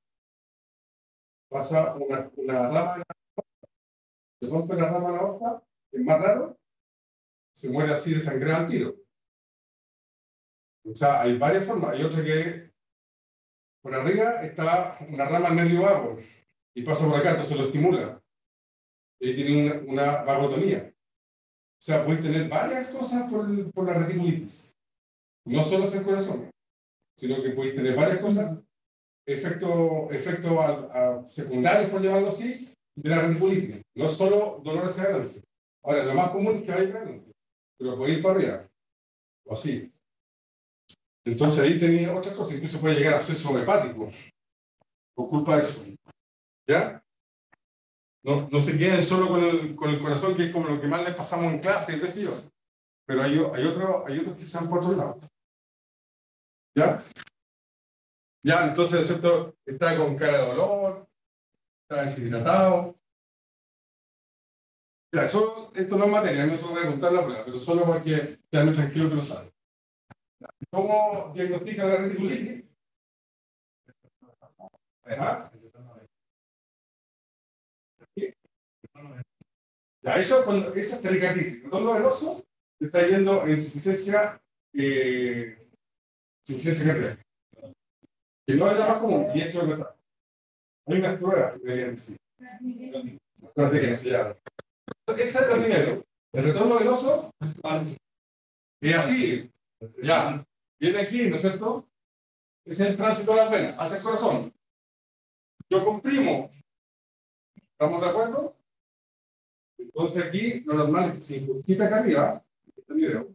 pasa una rama, se rompe la rama de la hoja, es más raro, se muere así de sangre al tiro. O sea, hay varias formas. Hay otra que por arriba está una rama nervio vago y pasa por acá, entonces lo estimula. Y tiene una vagotonía. O sea, puedes tener varias cosas por la reticulitis. No solo es el corazón, sino que puedes tener varias cosas, efectos secundarios, por llamarlo así, de la reticulitis. No solo dolor hacia adelante. Ahora, lo más común es que vaya para adelante, pero puede ir para arriba, o así. Entonces ahí tenía otras cosas, incluso puede llegar a absceso hepático, por culpa de eso. ¿Ya? No se queden solo con el corazón, que es como lo que más les pasamos en clase, qué sé yo. Pero hay otros que se han por otro lado. ¿Ya? Ya, entonces, ¿cierto? Está con cara de dolor, está deshidratado. Ya, esto no es materia, no se lo voy a contar la prueba, pero solo para que quedarme tranquilo que lo saben. ¿Cómo diagnostica la reticulitis? ¿Ah? Ya, eso es pericarditis. El tono venoso está yendo en insuficiencia cardíaca. Que no es la más común, y hecho de verdad. Hay unas pruebas que deberían decir. Pruebas de que enseñaron. Ese es lo primero. El retorno venoso es así. Ya. Viene aquí, ¿no es cierto? Es el tránsito de las venas hacia el corazón. Yo comprimo. ¿Estamos de acuerdo? Entonces aquí lo normal es que se incrustita acá arriba, este video,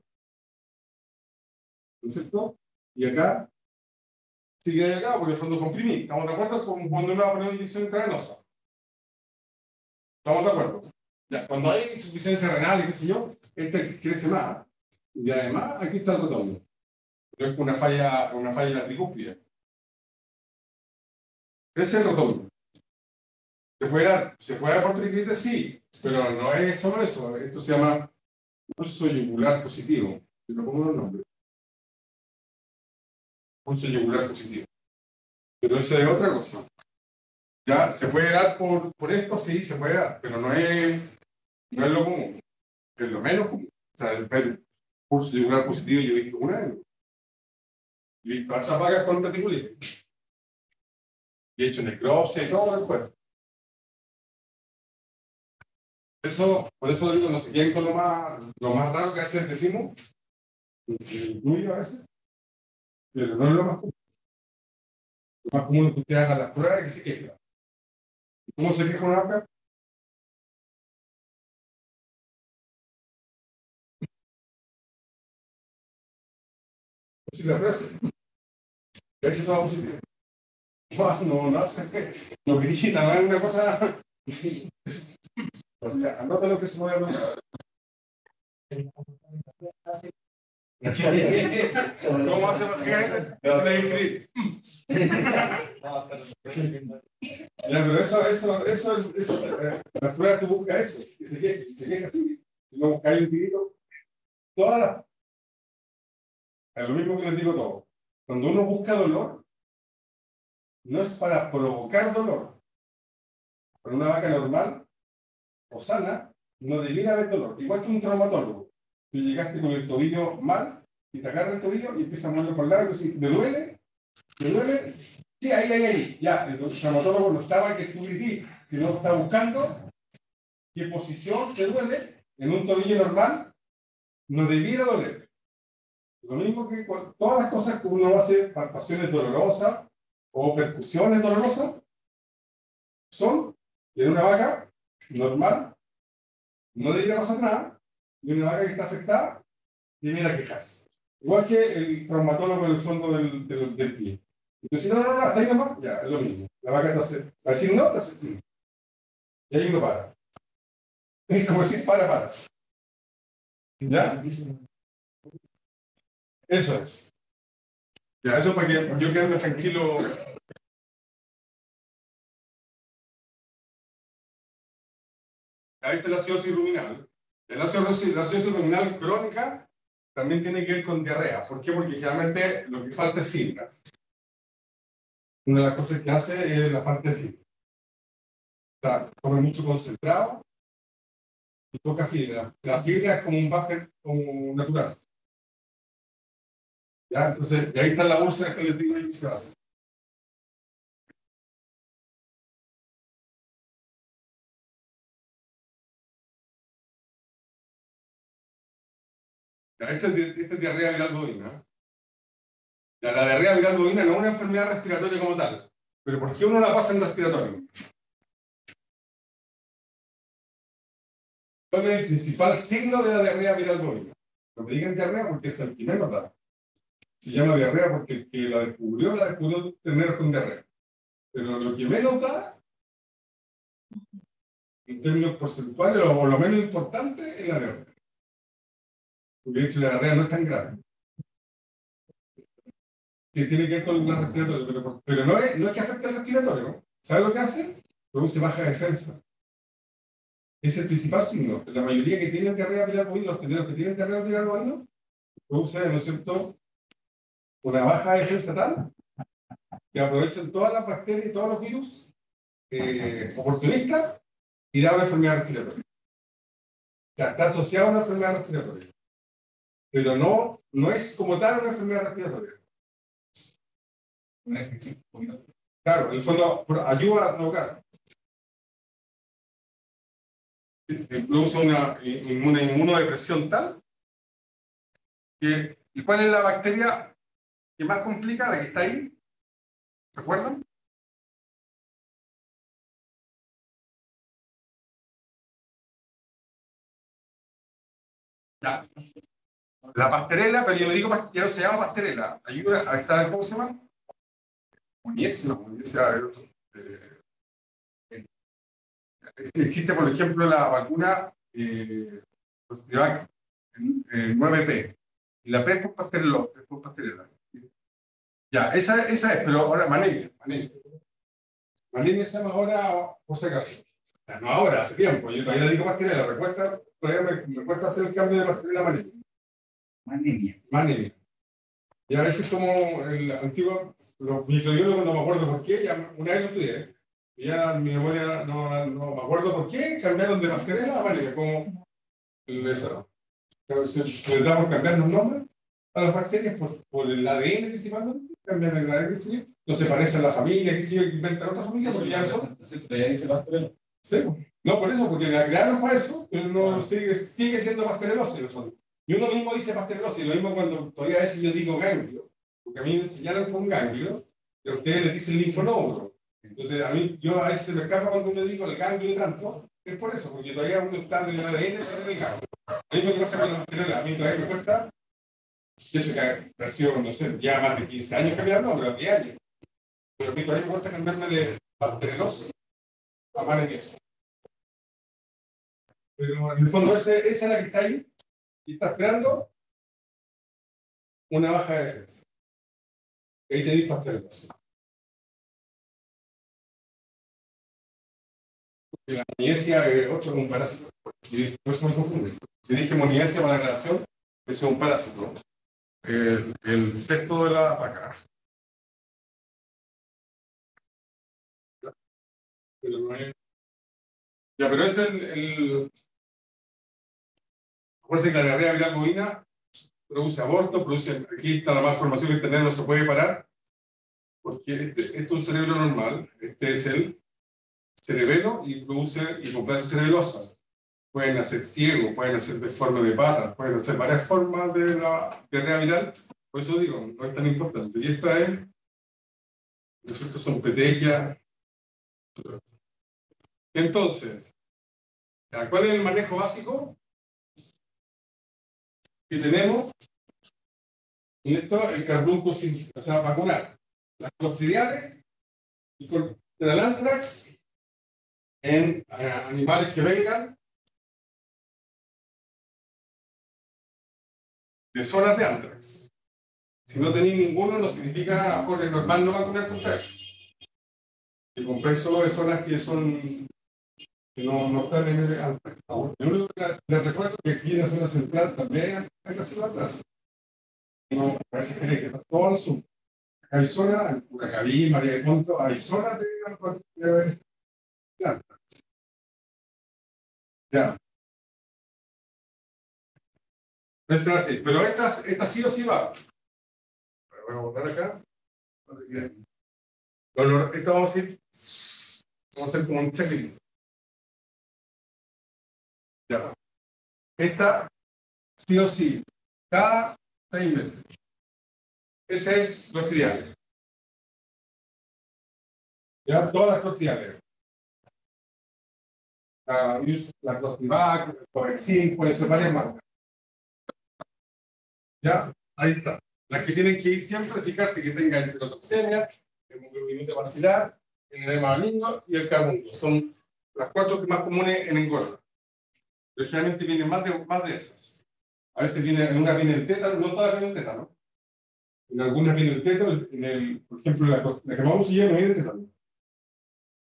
¿no es cierto? Y acá sigue de acá porque el fondo comprimí. ¿Estamos de acuerdo? Como cuando uno va a poner una inyección intravenosa. ¿Estamos de acuerdo? Ya, cuando hay insuficiencia renal y qué sé yo, este crece más. Y además aquí está el retorno. Pero es una falla en la tricúspide. Ese es el retorno. se puede dar por triclite, sí, pero no es solo eso. Esto se llama pulso yugular positivo. Yo no pongo el nombre. Pulso yugular positivo. Pero eso es otra cosa. Ya, se puede dar por esto, sí, se puede dar, pero no es lo común, es lo menos común. O sea, el pulso yugular positivo yo he visto una vez. He visto hartas vacas con reticulitis. Y he hecho necropsia y todo el cuerpo. Por eso digo, no se queden con lo más raro que a veces decimos, que incluye a veces, pero no es lo más común. Lo más común es que usted haga las pruebas y que se queja. ¿Cómo se queja una vaca? Si la prueba y ahí se toma positivo. No hace, no grita, no es una cosa. Anota lo que se puede anotar. ¿Cómo hace más gente? Le inscribe. Ya, pero la prueba tú buscas eso, y se queja así. Si no buscáis un tirito, todas las. Es lo mismo que les digo todo. Cuando uno busca dolor, no es para provocar dolor. Para una vaca normal o sana, no debiera haber dolor. Igual que un traumatólogo. Tú llegaste con el tobillo mal y te agarra el tobillo y empieza a moverlo por el lado y dices, ¿me duele? ¿Me duele? Sí, ahí. Ya, el traumatólogo no estaba que tú grité, sino está buscando qué posición te duele. En un tobillo normal no debiera doler. Lo mismo que con todas las cosas que uno hace, palpaciones dolorosas o percusiones dolorosas, son en una vaca normal, no debería pasar nada, y una vaca que está afectada, debería quejarse. Igual que el traumatólogo del fondo del pie. Entonces, no, hasta ahí nomás, ya, es lo mismo. La vaca va a decir no, y ahí uno para. Es como decir para. ¿Ya? Eso es. Ya, eso para que yo quede tranquilo. Ahí está la acidosis ruminal. La acidosis ruminal crónica también tiene que ver con diarrea. ¿Por qué? Porque generalmente lo que falta es fibra. Una de las cosas que hace es la falta de fibra. O sea, come mucho concentrado y poca fibra. La fibra es como un buffer como natural. ¿Ya? Entonces, de ahí está la úlcera que les digo yo que se hace. Esta es diarrea viral bovina. La diarrea viral bovina no es una enfermedad respiratoria como tal. Pero ¿por qué uno la pasa en respiratorio? ¿Cuál es el principal signo de la diarrea viral bovina? No me digan diarrea porque es el que menos da. Se llama diarrea porque el que la descubrió tener con diarrea. Pero lo que menos da, en términos porcentuales, o lo menos importante, es la diarrea. Porque de hecho la diarrea no es tan grave. Sí, tiene que ver con el respiratorio, pero no es que afecte al respiratorio. ¿Sabe lo que hace? Produce baja defensa. Es el principal signo. La mayoría que tienen diarrea viral bovina, los tenedores que tienen diarrea viral bovina, produce, ¿no es cierto?, una baja defensa tal que aprovechan todas las bacterias y todos los virus oportunistas y da una enfermedad respiratoria. O sea, está asociada a una enfermedad respiratoria. Pero no es como tal una enfermedad respiratoria. Claro, en el fondo ayuda a provocar. Produce una inmunodepresión tal que, ¿y cuál es la bacteria que más complica? La que está ahí. ¿Se acuerdan? Ya. La pasterela, pero yo le digo ya no se llama pasterela. Ayuda, ahí está, ¿cómo se llama? Munies, no, Munies, existe, por ejemplo, la vacuna Sinovac, 9P. Y la P es por pastelera. Ya, esa es, pero ahora manejo. Anemia se llama ahora, por si acaso. No ahora, hace tiempo. Yo todavía le digo pastelera. Todavía me cuesta hacer el cambio de pastelera a anemia. Anemia. Y a veces como el antiguo, los microbiólogos no me acuerdo por qué, ya una vez lo estudié, y ya mi memoria no me acuerdo por qué, cambiaron de pastelera a anemia, como eso. Se les da por cambiar los nombres a las bacterias por el ADN principalmente, cambian el ADN, no se parece a la familia, que se inventan otra familia, porque ya no son. Sí, no, por eso, porque la crearon para eso, pero no sigue siendo pasterelosis en el fondo. Y uno mismo dice pasterelosis, lo mismo cuando todavía a veces yo digo ganglio, porque a mí me enseñaron con ganglio, y a ustedes les dicen linfonodo. Entonces, yo a veces se me escapa cuando uno digo el ganglio tanto, es por eso, porque todavía uno está en el ADN en el ganglio. Lo mismo que pasa con los pasterelas, a mí todavía me cuesta, de hecho, que ha sido, no sé, ya más de 15 años cambiarlo, pero 10 años. Pero a mí todavía me cuesta cambiarme de pasterelosis a maneniosis. Pero en el fondo esa es la que está ahí y está esperando una baja de defensa. Y ahí tenéis pasterelosis. La moniesia es otro un parásito. Y por eso me confunde. Si dije moniesia para la grabación, eso es un parásito. El sexto de la vaca. Ya, pero es acuérdense que la diarrea viral bovina produce aborto, aquí está la malformación que tener no se puede parar, porque este es un cerebro normal, este es el cerebelo y produce hipoplasia cerebelosa. Pueden hacer ciego, pueden hacer deforme de patas, pueden hacer varias formas de la diarrea viral, por eso digo, no es tan importante. Y esta es, estos son petechas. Entonces, ¿cuál es el manejo básico que tenemos? En esto, el carbunco, o sea, vacunar las clostridiales y contra el anthrax en animales que vengan de zonas de anthrax. Si no tenéis ninguno, no significa, mejor es normal no vacunar contra eso. Si compráis solo de zonas que no están en el anthrax. Lo único que les recuerdo que aquí en la zona central también hay que hacer la plaza. No, parece que está todo al sur. Acá hay zonas, en Curacaví, María de Ponto, hay zonas de anthrax. Ya. Eso es así. Pero esta sí o sí va. Voy a botar acá. Esto vamos a ir. Vamos a hacer como un checklist. Ya. Esta sí o sí. Cada 6 meses. Ese es clostridiales. Ya, todas las clostridiales. La Clostrivac, el Covaxin, puede ser varias marcas. Ya, ahí está. Las que tienen que ir siempre, fijarse que tenga enterotoxemia, hemoglobinita basilar, el edema benigno y el carbunco. Son las 4 que más comunes en engorda. Pero generalmente vienen más de esas. A veces en una viene el tétano, no todas vienen el tétano. En algunas viene el tétano, por ejemplo, la que vamos a llevar no viene el tétano.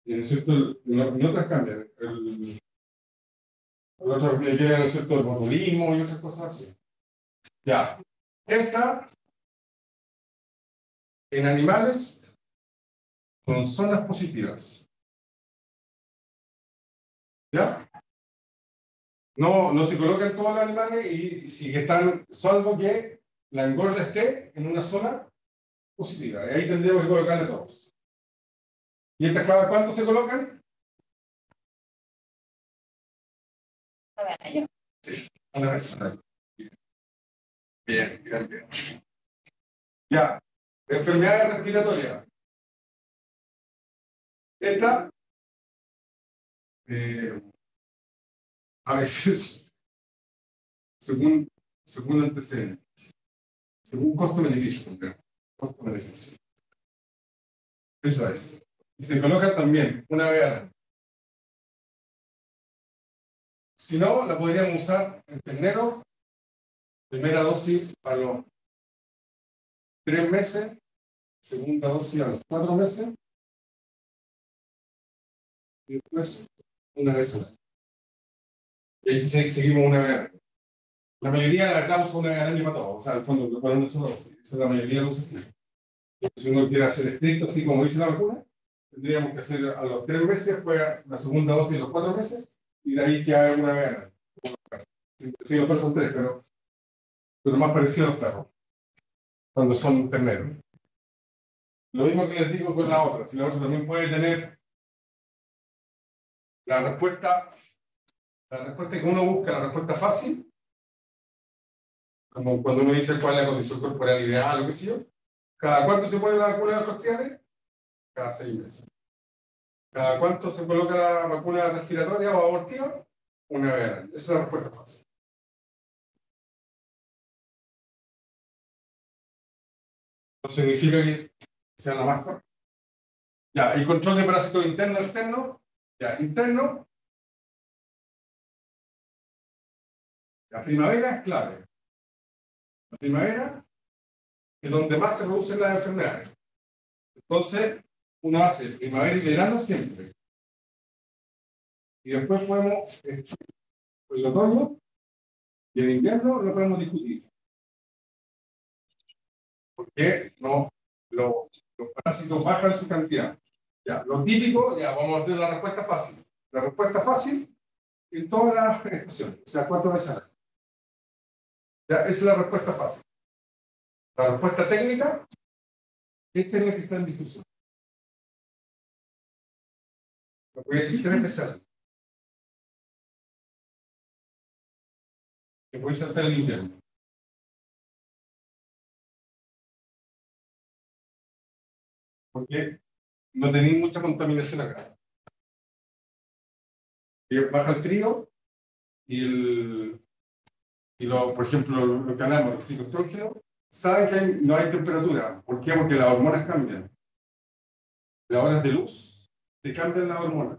Y en otras cambian. En otras viene el botulismo y otras cosas así. Ya. Esta, en animales, son zonas positivas. ¿Ya? No se colocan todos los animales y si están, salvo que la engorda esté en una zona positiva. Y ahí tendríamos que colocarle todos. ¿Y estas cada cuánto se colocan? Sí, una vez. Bien. Ya. Enfermedades respiratorias. Esta, a veces, según antecedentes, según costo-beneficio, costo-beneficio. Eso es. Y se coloca también una vez al año. Si no, la podríamos usar en ternero, primera dosis a los 3 meses, segunda dosis a los 4 meses, y después una vez al año. Y ahí seguimos una vez al año. La mayoría la verdad usa una vez al año para todo. O sea, al fondo, para una sola dosis. Eso la mayoría lo usa así. Si uno quiere hacer estricto, así como dice la vacuna, tendríamos que hacer a los 3 meses, después la segunda dosis a los 4 meses, y de ahí que haga una vez al año. Sí, los perros son 3, pero más parecido a los perros, cuando son terneros. Lo mismo que les digo con la otra, si la otra también puede tener la respuesta que uno busca, la respuesta fácil, como cuando uno dice cuál es la condición corporal ideal o qué sé yo. ¿Cada cuánto se pone la vacuna de las costriales? Cada 6 meses. ¿Cada cuánto se coloca la vacuna respiratoria o abortiva? Una vez al año. Esa es la respuesta fácil. No significa que sea la más corta. Ya, y control de parásitos interno, externo. Ya, interno. La primavera es clave. La primavera es donde más se producen las enfermedades. Entonces, uno hace primavera y verano siempre. Y después podemos, el otoño y el invierno lo podemos discutir. Porque no, los parásitos bajan su cantidad. Ya, lo típico, ya vamos a hacer la respuesta fácil. La respuesta fácil en todas las estaciones, o sea, 4 veces al año. Ya, esa es la respuesta fácil. La respuesta técnica, esta es la que está en discusión. Lo voy a decir 3 veces al año. Que voy a saltar el invierno. Porque no tenéis mucha contaminación acá. Y baja el frío por ejemplo, lo que hablamos, los fitoestrógenos, saben que no hay temperatura. ¿Por qué? Porque las hormonas cambian. Las horas de luz te cambian las hormonas.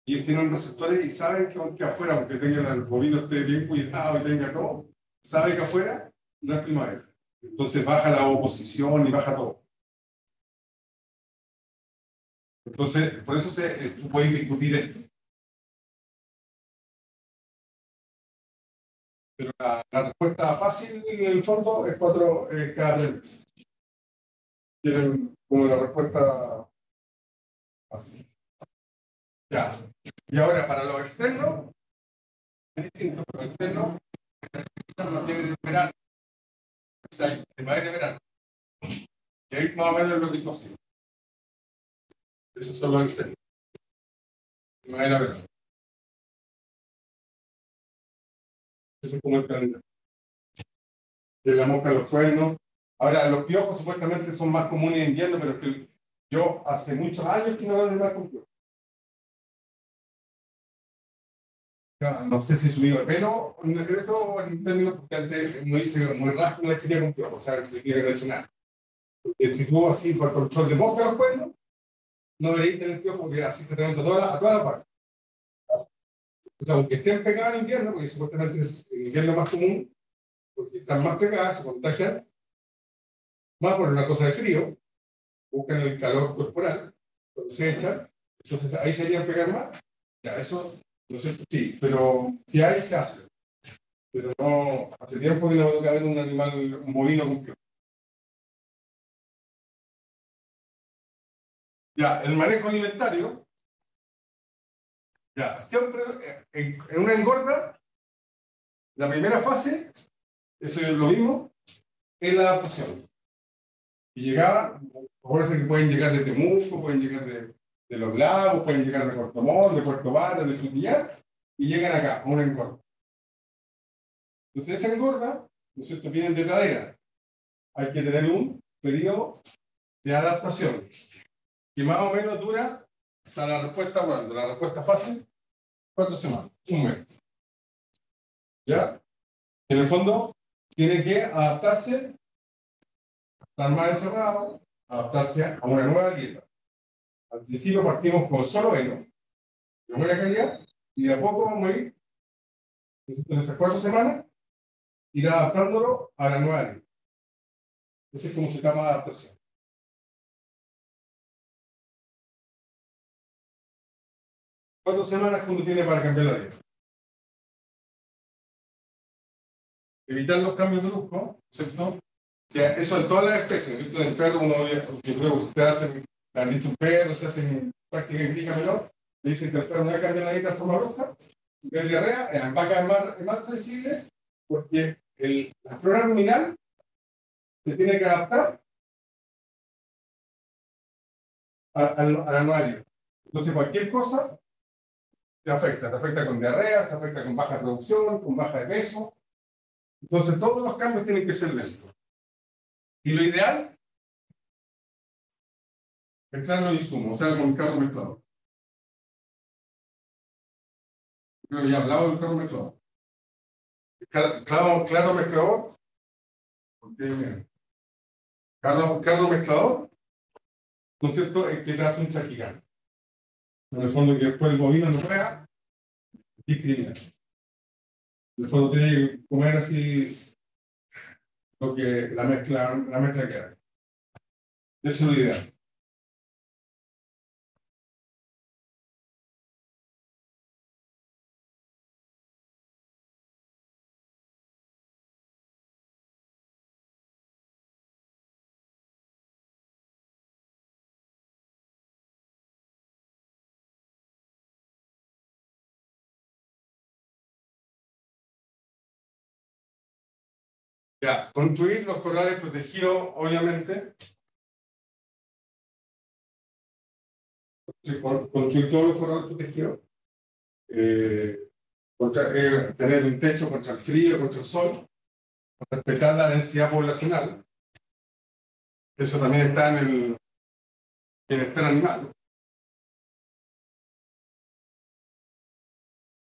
Y ellos tienen receptores y saben que afuera, porque tengan el bovino esté bien cuidado y tenga todo, sabe que afuera no es primavera. Entonces baja la oposición y baja todo. Entonces, por eso tú puedes discutir esto. Pero la respuesta fácil en el fondo es cada 3 meses. Tienen como la respuesta fácil. Ya. Y ahora para lo externo, es distinto. Para lo externo, no tiene de verano. O sea, primavera y verano. Y ahí más o menos es lo que es. Esos son los externos. Primavera y verano. Eso es como el calendario. De la mosca a los cuernos. Ahora, los piojos supuestamente son más comunes en invierno, pero es que yo hace muchos años que no veo animal con piojos. No sé si subido de pelo en decreto o en términos, porque antes no hice muy rasgo una chica con piojos, o sea, que se quiere reaccionar. Si tú así por control de mosca a los cuernos, no deberías tener piojos porque así se te a toda la parte. O sea, aunque estén pegadas en invierno, porque supuestamente es en invierno más común, porque están más pegadas, se contagian más por una cosa de frío, buscan el calor corporal, cuando se echan, entonces ahí se harían pegar más. Ya, eso, no sé, sí, pero si hay, se hace. Pero no, hace tiempo que no veo que haber un animal, un bovino con piojos. Ya, el manejo alimentario, ya, siempre en una engorda, la primera fase, eso ya lo vimos, es la adaptación. Y llegaba, acuérdense que pueden llegar de Temuco, pueden llegar de Los Lagos, pueden llegar de Puerto Montt, de Puerto Vara, de Frutillar, y llegan acá, a una engorda. Entonces esa engorda, ¿no es cierto?, vienen de cadera. Hay que tener un periodo de adaptación, que más o menos dura, o sea, la respuesta, bueno, la respuesta fácil, 4 semanas, un mes. ¿Ya? En el fondo, tiene que adaptarse, estar más encerrado, adaptarse a una nueva dieta. Al principio partimos con solo heno, de buena calidad, y de a poco vamos a ir, en esas 4 semanas, ir adaptándolo a la nueva dieta. Ese es como se llama adaptación. ¿Cuántas semanas uno tiene para cambiar la dieta? Evitar los cambios de brusco, ¿cierto? O sea, eso en todas las especies, ¿cierto? En el perro, yo creo que ustedes hacen, le han dicho un perro, se hacen práctica empírica menor, le dicen que el perro no debe cambiar la dieta de forma brusca, y que la diarrea en vaca es más sensible porque la flora ruminal se tiene que adaptar al anuario. Entonces, cualquier cosa te afecta con diarrea, se afecta con baja producción, con baja de peso. Entonces, todos los cambios tienen que ser lentos. Y lo ideal es mezclar los insumos, o sea, con carro mezclado. Creo que ya he hablado del carro mezclado. Claro mezclador, porque miren, carro mezclador, ¿no es cierto? Es que te hace un chaquicán. En el fondo, que después el bovino no pueda discriminar. En el fondo, tiene que comer así lo que la mezcla que hay. Eso es lo ideal. Ya, construir los corrales protegidos, obviamente. Construir todos los corrales protegidos. Tener un techo contra el frío, contra el sol. Respetar la densidad poblacional. Eso también está en el bienestar animal.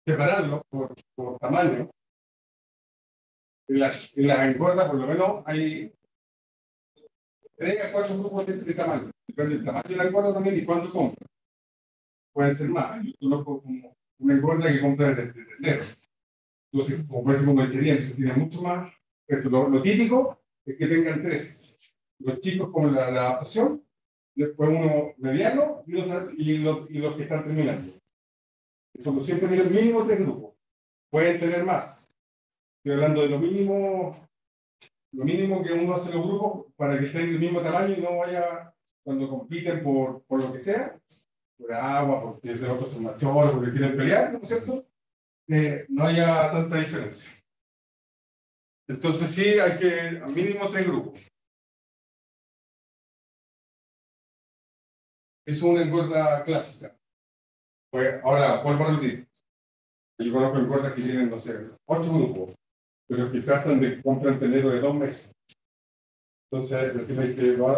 Separarlos por tamaño. En las engordas, por lo menos, hay 3 a 4 grupos de tamaño. Depende del tamaño de la engorda también y cuánto compra. Pueden ser más. Yo conozco como una engorda que compra de ternero. Entonces, como puede ser como lechería, entonces tiene mucho más. Lo típico es que tengan 3. Los chicos con la adaptación, después uno mediano y los que están terminando. Entonces, siempre tienen mínimo 3 grupos. Pueden tener más. Estoy hablando de lo mínimo que uno hace los grupos para que estén del mismo tamaño y no vaya, cuando compiten por lo que sea, por agua, porque los otros son mayores, porque quieren pelear, ¿no es cierto? No haya tanta diferencia. Entonces sí, hay que al mínimo 3 grupos. Es una engorda clásica. Pues ahora, vuelvo a repetir. Yo conozco engordas que tienen, no sé, 8 grupos, pero que tratan de comprar ternero de 2 meses. Entonces,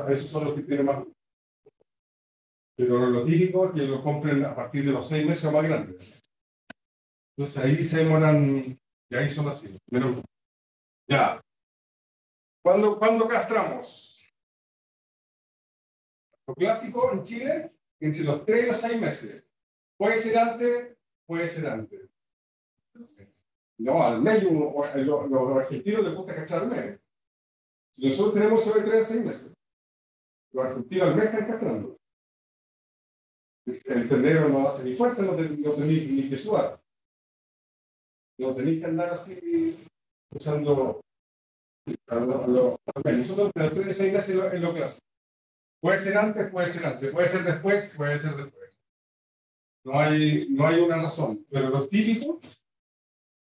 esos son los que tienen más. Pero lo típico es que lo compren a partir de los 6 meses o más grandes. Entonces ahí se demoran, y ahí son así. Pero, ya. ¿Cuándo castramos? Lo clásico en Chile, entre los 3 y los 6 meses. Puede ser antes, puede ser antes. No, al mes, los argentinos les gusta castrar al mes. Nosotros tenemos sobre 3 a 6 meses. Los argentinos al mes están castrando. El ternero no hace ni fuerza, no tenéis ni que sudar. No tenéis que andar así usando. Nosotros entre los 3 y 6 meses es lo clásico. Puede ser antes, puede ser antes. Puede ser después, puede ser después. No hay una razón. Pero lo típico,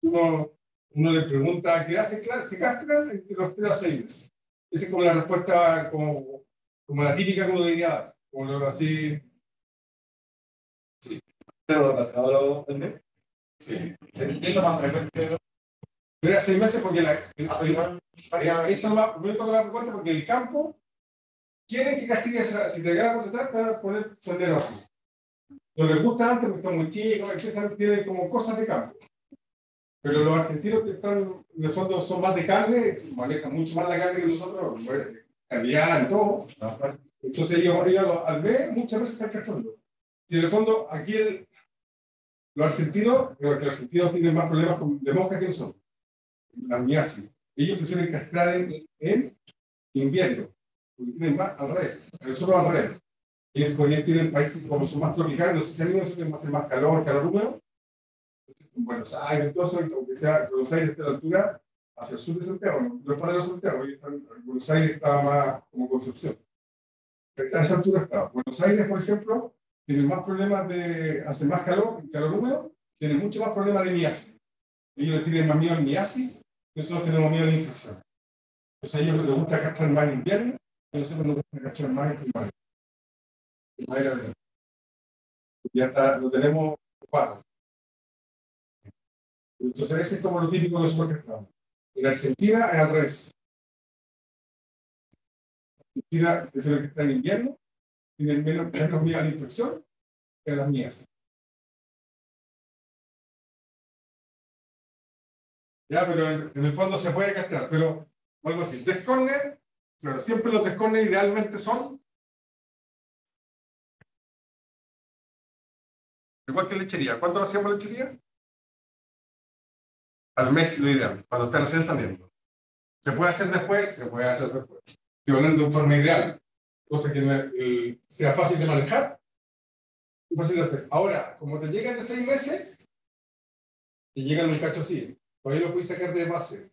uno le pregunta qué hace, claro, se castran entre los 3 a 6 meses. Esa es como la respuesta, como la típica que uno diría, como así. Sí. ¿Pero lo castrador también? Sí. ¿Qué es lo más frecuente? 3 a 6 meses porque eso es más, me toca la pregunta porque el campo quieren que castigues, si te llegan a contestar, te van a poner ternero así. No les gusta antes porque están muy chicos, tienen como cosas de campo. Pero los argentinos que están, en el fondo, son más de carne, manejan mucho más la carne que nosotros, calidad y todo. Entonces ellos al mes muchas veces están castrando. Y en el fondo, aquí los argentinos tienen más problemas de mosca que nosotros. La miasis. Ellos prefieren castrar en invierno, porque tienen más al revés. Nosotros al revés. Ellos tienen países como son más tropicales, no sé si han ido, tienen más calor, calor húmedo. Buenos Aires, todo eso, aunque sea Buenos Aires está a la altura hacia el sur de Santiago, no es para Santiago, Buenos Aires está más como Concepción. A esa altura está. Buenos Aires, por ejemplo, tiene más problemas hace más calor, calor húmedo, tiene mucho más problemas de miasis. Ellos tienen más miedo al miasis, nosotros tenemos miedo a la infección. Entonces a ellos les gusta cachar más en invierno, y a nosotros nos gusta cachar más en primavera. Ya está, lo tenemos ocupado. Entonces ese es como lo típico de nosotros que estamos. En Argentina es al revés. Argentina prefiero que está en invierno, tienen menos miedo a la infección que a las mías. Ya, pero en el fondo se puede castrar, pero algo así. Descorner, claro, siempre los descorner idealmente son igual que lechería. ¿Cuánto lo hacíamos lechería? Al mes lo ideal, cuando están recién saliendo. ¿Se puede hacer después? Se puede hacer después. Estoy hablando de forma ideal, cosa que sea fácil de manejar y fácil de hacer. Ahora, como te llegan de 6 meses, te llegan un cacho así. Todavía lo puedes sacar de base.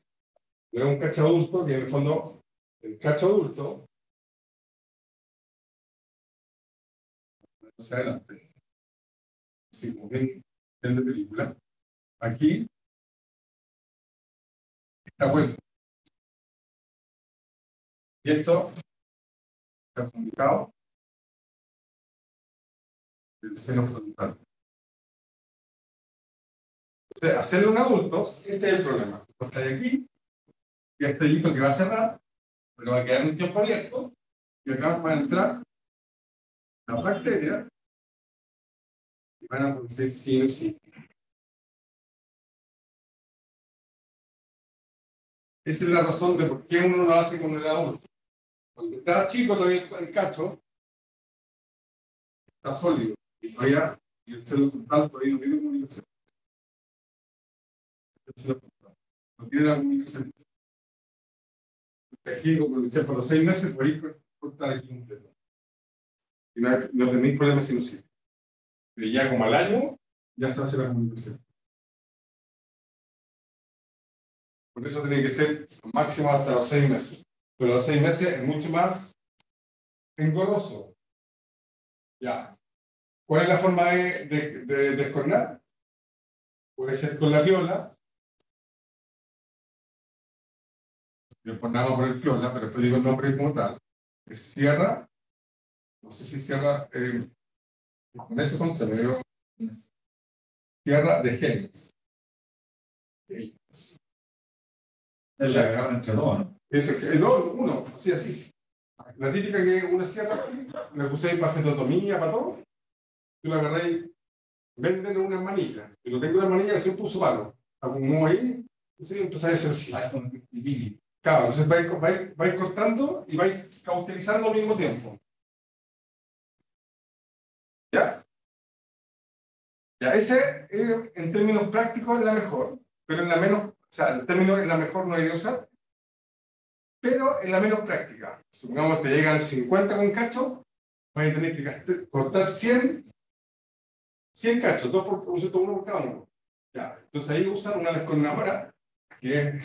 Luego un cacho adulto, que en el fondo, el cacho adulto, no adelante. Sí, como ven de película. Aquí está bueno. Y esto está publicado del seno frontal. Entonces, hacerlo a un adulto, este es el problema. Está aquí, y este hito que va a cerrar, pero va a quedar un tiempo abierto, y acá va a entrar las bacterias y van a producir sinusitis. Esa es la razón de por qué uno lo hace con el adulto. Cuando está chico, todavía el cacho está sólido, y todavía y el seno frontal todavía no tiene comunicación. No tiene la comunicación. Aquí, como decía, por los 6 meses, por ahí cortar aquí un dedo. Y no tenéis problemas sinusitis. Pero ya como al año, ya se hace la comunicación. Por eso tiene que ser máximo hasta los 6 meses. Pero los 6 meses es mucho más engorroso. Ya. ¿Cuál es la forma de descornar? Puede ser con la piola. Yo ponemos por el piola, pero después digo el nombre como tal. Es cierra. No sé si cierra. Con eso con se me dio. Cierra de genes. Es la agarra entre dos, ¿no? No, uno, así. La típica que una sierra así, la usáis para fetotomía, para todo. Tú la agarráis, venden unas manillas. Yo tengo una manilla que siempre uso palo. Como ahí, entonces empezáis a hacer así. Claro, entonces vais cortando y vais cauterizando al mismo tiempo. ¿Ya? Ya, ese en términos prácticos es la mejor, pero en la menos, o sea, en términos en la mejor no hay de usar, pero en la menos práctica. Supongamos que te llegan 50 con cacho, vas a tener que cortar 100 cachos, 2 por concepto, 1 por cada uno. Ya, entonces ahí usan una descornadora que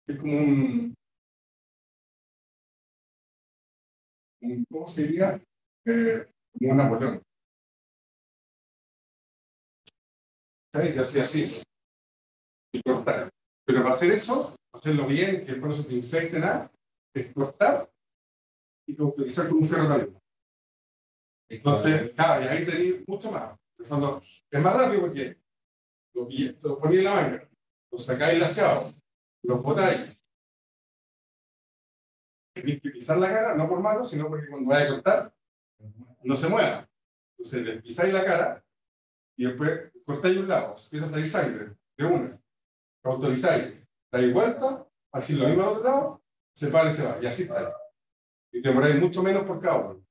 es como ¿cómo se diría? Como un Napoleón. ¿Sabes? Y así. Y cortar. Pero para hacer eso, hacerlo bien, que por eso te infecte nada, es cortar y cauterizar con un ferro caliente. Entonces, claro, y ahí tenéis mucho más. En el fondo, es más rápido porque lo ponéis en la manga, lo sacáis laseado, lo botáis. Tenéis que pisar la cara, no por mano, sino porque cuando vaya a cortar, no se mueva. Entonces, le pisáis la cara y después cortáis un lado, empieza a salir sangre de una. Cauterizáis, dais vuelta, así lo mismo al otro lado, se para y se va, y así está. Y demoráis mucho menos por cada uno.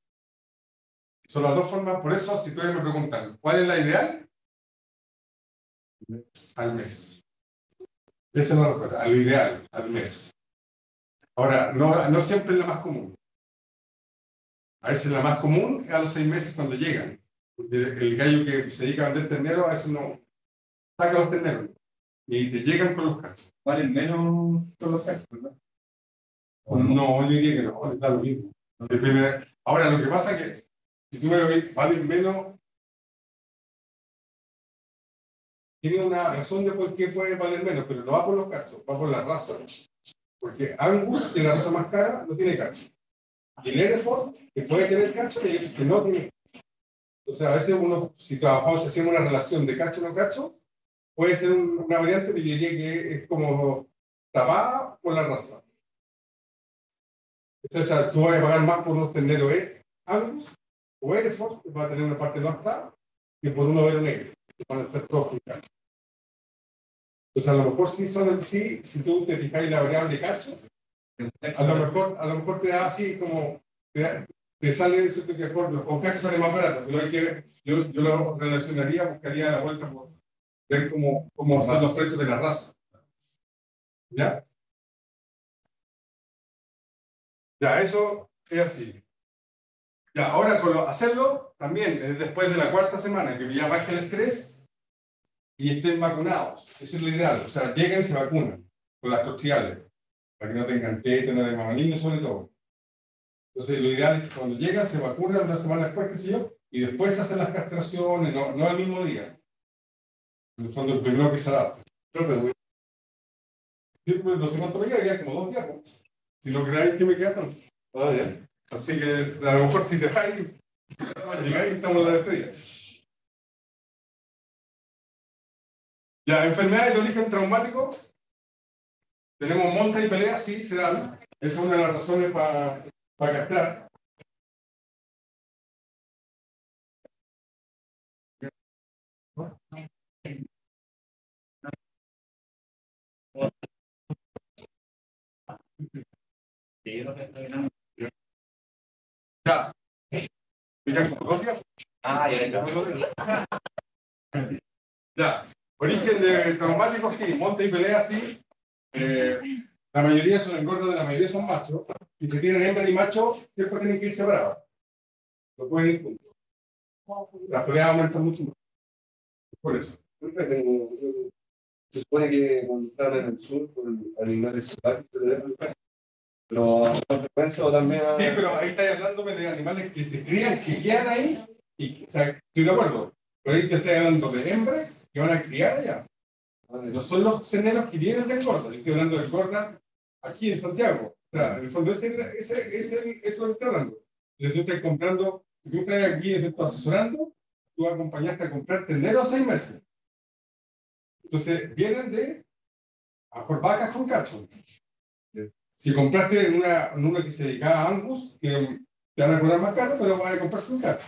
Son las dos formas, por eso, si todavía me preguntan, ¿cuál es la ideal? Al mes. Esa es la respuesta, al ideal, al mes. Ahora, no siempre es la más común. A veces la más común es a los 6 meses cuando llegan. Porque el gallo que se dedica a vender terneros a veces no saca los terneros y te llegan con los cachos. Valen menos con los cachos, ¿verdad? No, yo diría que no, está lo mismo. Ahora, lo que pasa es que si tú me lo ves, valen menos. Tiene una razón de por qué puede valer menos, pero no va por los cachos, va por la raza. Porque Angus, que es la raza más cara, no tiene cacho. Y el Hereford, que puede tener cacho, y el que no tiene. Entonces, a veces uno, si trabajamos, hacemos una relación de cacho no cacho, puede ser una variante, pero yo diría que es como tapada por la raza. Entonces, tú vas a pagar más por unos terneros Angus o Hereford, que va a tener una parte no apta, que por uno vero negro, que van a estar todos con cacho. Entonces, a lo mejor sí son sí, si tú te fijas en la variable cacho, a lo mejor te da así como, te sale eso que acuerdo, con cacho sale más barato, pero hay que ver, yo lo relacionaría, buscaría la vuelta por ver cómo son los precios de la raza. ¿Ya? Ya, eso es así. Ya, ahora hacerlo también después de la 4ª semana, que ya baje el estrés y estén vacunados. Eso es lo ideal. O sea, lleguen y se vacunan con las cocciales, para que no tengan tétano de mamalino sobre todo. Entonces, lo ideal es que cuando llegan se vacunan una semana después, qué sé yo, y después se hacen las castraciones, no al mismo día. En el fondo, el primero que se adapta. No sé cuánto me queda, ya como 2 días. Pues. Si lo creáis, que me queda tanto. Todavía. Así que a lo mejor si dejáis, llegáis y estamos en la despedida. Ya, enfermedades de origen traumático. Tenemos monta y pelea, sí, se dan. Esa es una de las razones para castrar. Ya. Ya. Origen de traumático, sí. Monta y pelea, sí. La mayoría son engordos, de la mayoría son machos. Y si tienen hembra y macho, siempre tienen que ir separados. No pueden ir juntos. Las peleas aumentan mucho más. Por eso. Se supone que cuando están en el sur, por animales salvajes, pero a frecuencia o también Sí, pero ahí estáis hablándome de animales que se crían, que quedan ahí. Y, o sea, estoy de acuerdo. Pero ahí te estoy hablando de hembras que van a criar allá. No son los terneros que vienen de engorda. Yo estoy hablando de engorda aquí en Santiago. O sea, en el fondo, eso es lo que estoy hablando. Si tú estás comprando, si tú estás aquí asesorando, tú acompañaste a comprar terneros 6 meses. Entonces, vienen de a lo mejor vacas con cacho. Si compraste en una que se dedicaba a Angus, que te van a cobrar más caro, pero vas a comprar sin cacho.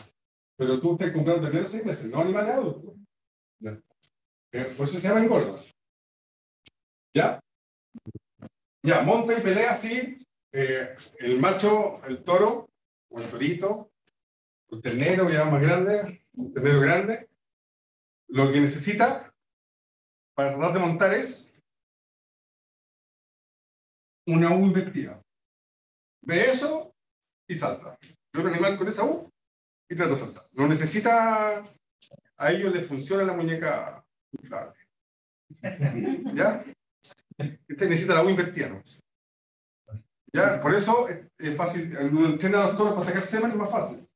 Pero tú estás comprando terneros 6 meses, no animales adultos. Por eso se llama engorda. ¿Ya? Ya, monta y pelea, sí. El macho, el toro, o el torito, el ternero ya más grande, un ternero grande, lo que necesita para tratar de montar es una U invertida. Ve eso y salta. Ve un animal con esa U y trata de saltar. No necesita, a ellos les funciona la muñeca inflable. ¿Ya? Este necesita la U invertida, ¿no? ¿Ya? Por eso es fácil, uno entrena a los toros para sacar semen, es más fácil.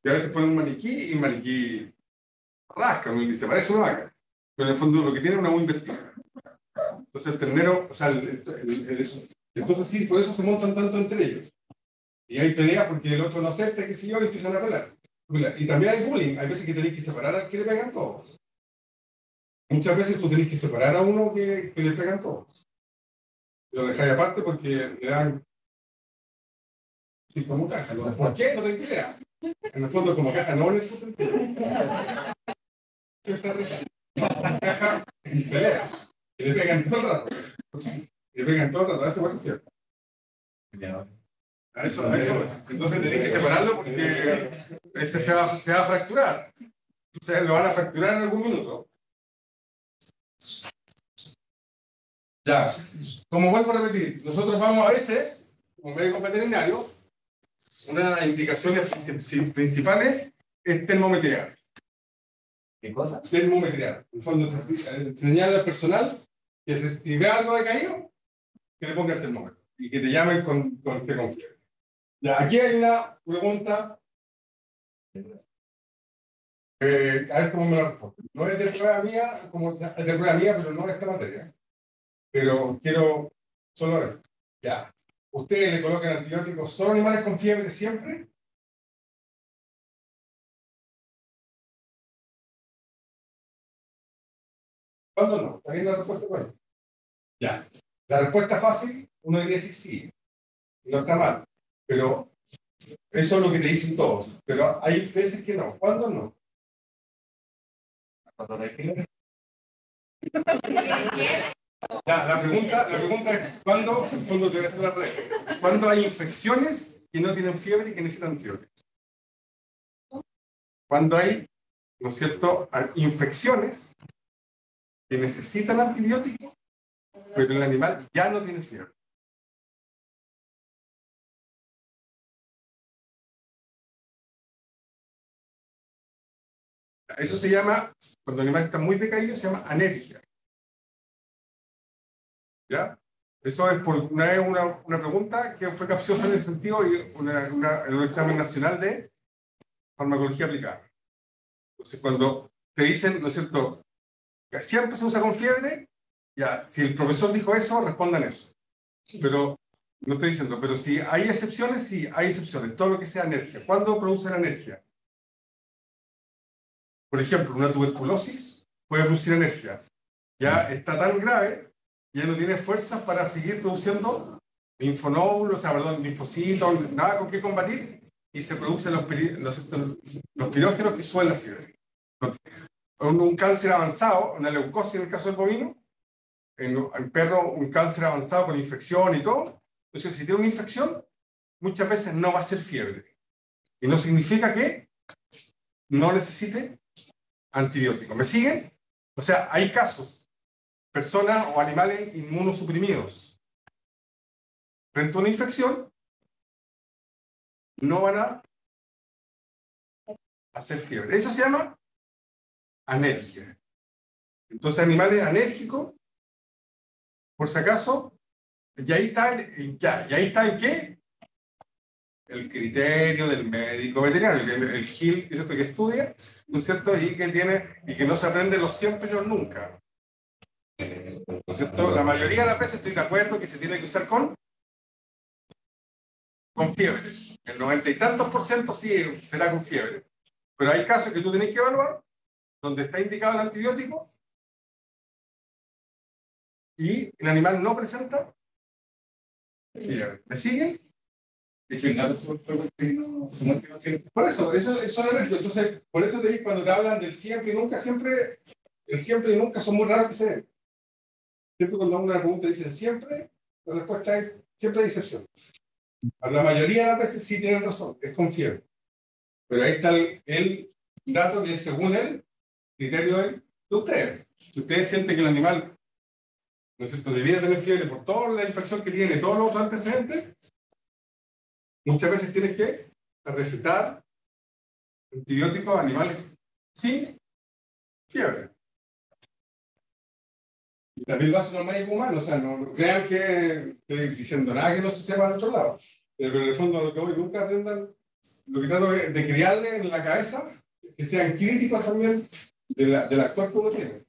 Y a veces ponen un maniquí y el maniquí rasca, y se parece a una vaca. Pero en el fondo lo que tiene es una U invertida. Entonces el ternero, o sea, entonces sí, por eso se montan tanto entre ellos. Y hay peleas porque el otro no acepta, qué sé yo, y empiezan a pelear. Y también hay bullying, hay veces que tenéis que separar al que le pegan todos. Muchas veces tú tenés que separar a uno que le pegan todos. Lo dejáis aparte porque le dan. Sí, como caja. ¿No? ¿Por qué? No tengo idea. En el fondo, como caja, no en ese sentido. Caja en peleas. Y le pegan todo el rato. Y le pegan todo el rato. A eso es cierto. A eso. Entonces tenéis que separarlo porque ese se va a fracturar. Entonces lo van a fracturar en algún minuto. Ya, como vuelvo a repetir, nosotros vamos a veces, como médicos veterinarios, una de las indicaciones principales es termometría. ¿Qué cosa? Termometría. En el fondo, enseñarle al personal que si ve algo decaído, que le ponga el termómetro y que te llamen con fiebre. Ya, aquí hay una pregunta. A ver cómo me la respondo. No es de prueba mía, es de prueba mía, pero no de esta materia. Pero quiero solo ver. Ya. ¿Ustedes le colocan antibióticos solo a animales con fiebre siempre? ¿Cuándo no? ¿Está bien la respuesta? Bueno. Ya. La respuesta fácil, uno diría sí. No está mal. Pero eso es lo que te dicen todos. Pero hay veces que no. ¿Cuándo no? ¿Cuándo no hay fiebre? Ya, la pregunta es, ¿cuándo, en el fondo te voy a hacer la pregunta, ¿cuándo hay infecciones que no tienen fiebre y que necesitan antibióticos? ¿Cuándo hay, no es cierto, infecciones que necesitan antibióticos, pero el animal ya no tiene fiebre? Eso se llama, cuando el animal está muy decaído, se llama anergia. ¿Ya? Eso es por una pregunta que fue capciosa en ese sentido y en un examen nacional de farmacología aplicada. Entonces, cuando te dicen, ¿no es cierto?, que siempre se usa con fiebre, ya, si el profesor dijo eso, respondan eso. Pero, no estoy diciendo, pero si hay excepciones, sí, hay excepciones. Todo lo que sea alergia. ¿Cuándo produce la alergia? Por ejemplo, una tuberculosis puede producir alergia. Ya está tan grave, ya no tiene fuerzas para seguir produciendo linfonódulos, linfocitos, nada con qué combatir, y se producen los pirógenos que suben la fiebre. Un cáncer avanzado, una leucosis en el caso del bovino, en perro un cáncer avanzado con infección y todo. Entonces, si tiene una infección, muchas veces no va a ser fiebre. Y no significa que no necesite antibiótico. ¿Me siguen? O sea, hay casos, personas o animales inmunosuprimidos frente a una infección, no van a hacer fiebre. Eso se llama alergia. Entonces, animales alérgicos, por si acaso, y ahí está, ¿y ahí está en qué? El criterio del médico veterinario, el GIL, que estudia, ¿no es cierto? Y que no se aprende los siempre y los nunca. ¿No es cierto? La mayoría de las veces estoy de acuerdo que se tiene que usar con fiebre. El 90 y tantos % sí será con fiebre. Pero hay casos que tú tienes que evaluar donde está indicado el antibiótico y el animal no presenta fiebre. ¿Me siguen? Por eso es el resto. Entonces, por eso te digo, cuando te hablan del siempre y nunca, el siempre y nunca son muy raros que se den. Siempre cuando una pregunta dicen siempre, la respuesta es siempre hay excepción. La mayoría de las veces sí tienen razón, es con fiebre. Pero ahí está el dato que según el criterio de ustedes. Si ustedes sienten que el animal, ¿no es cierto?, debía tener fiebre por toda la infección que tiene, todos los otros antecedentes, muchas veces tienes que recetar antibióticos a animales sin fiebre. Y también lo hacen los médicos humanos, o sea, no crean que estoy diciendo nada que no se sepa al otro lado. Pero en el fondo lo que hoy nunca aprendan, lo que trato de criarle en la cabeza, que sean críticos también del actual que uno tiene.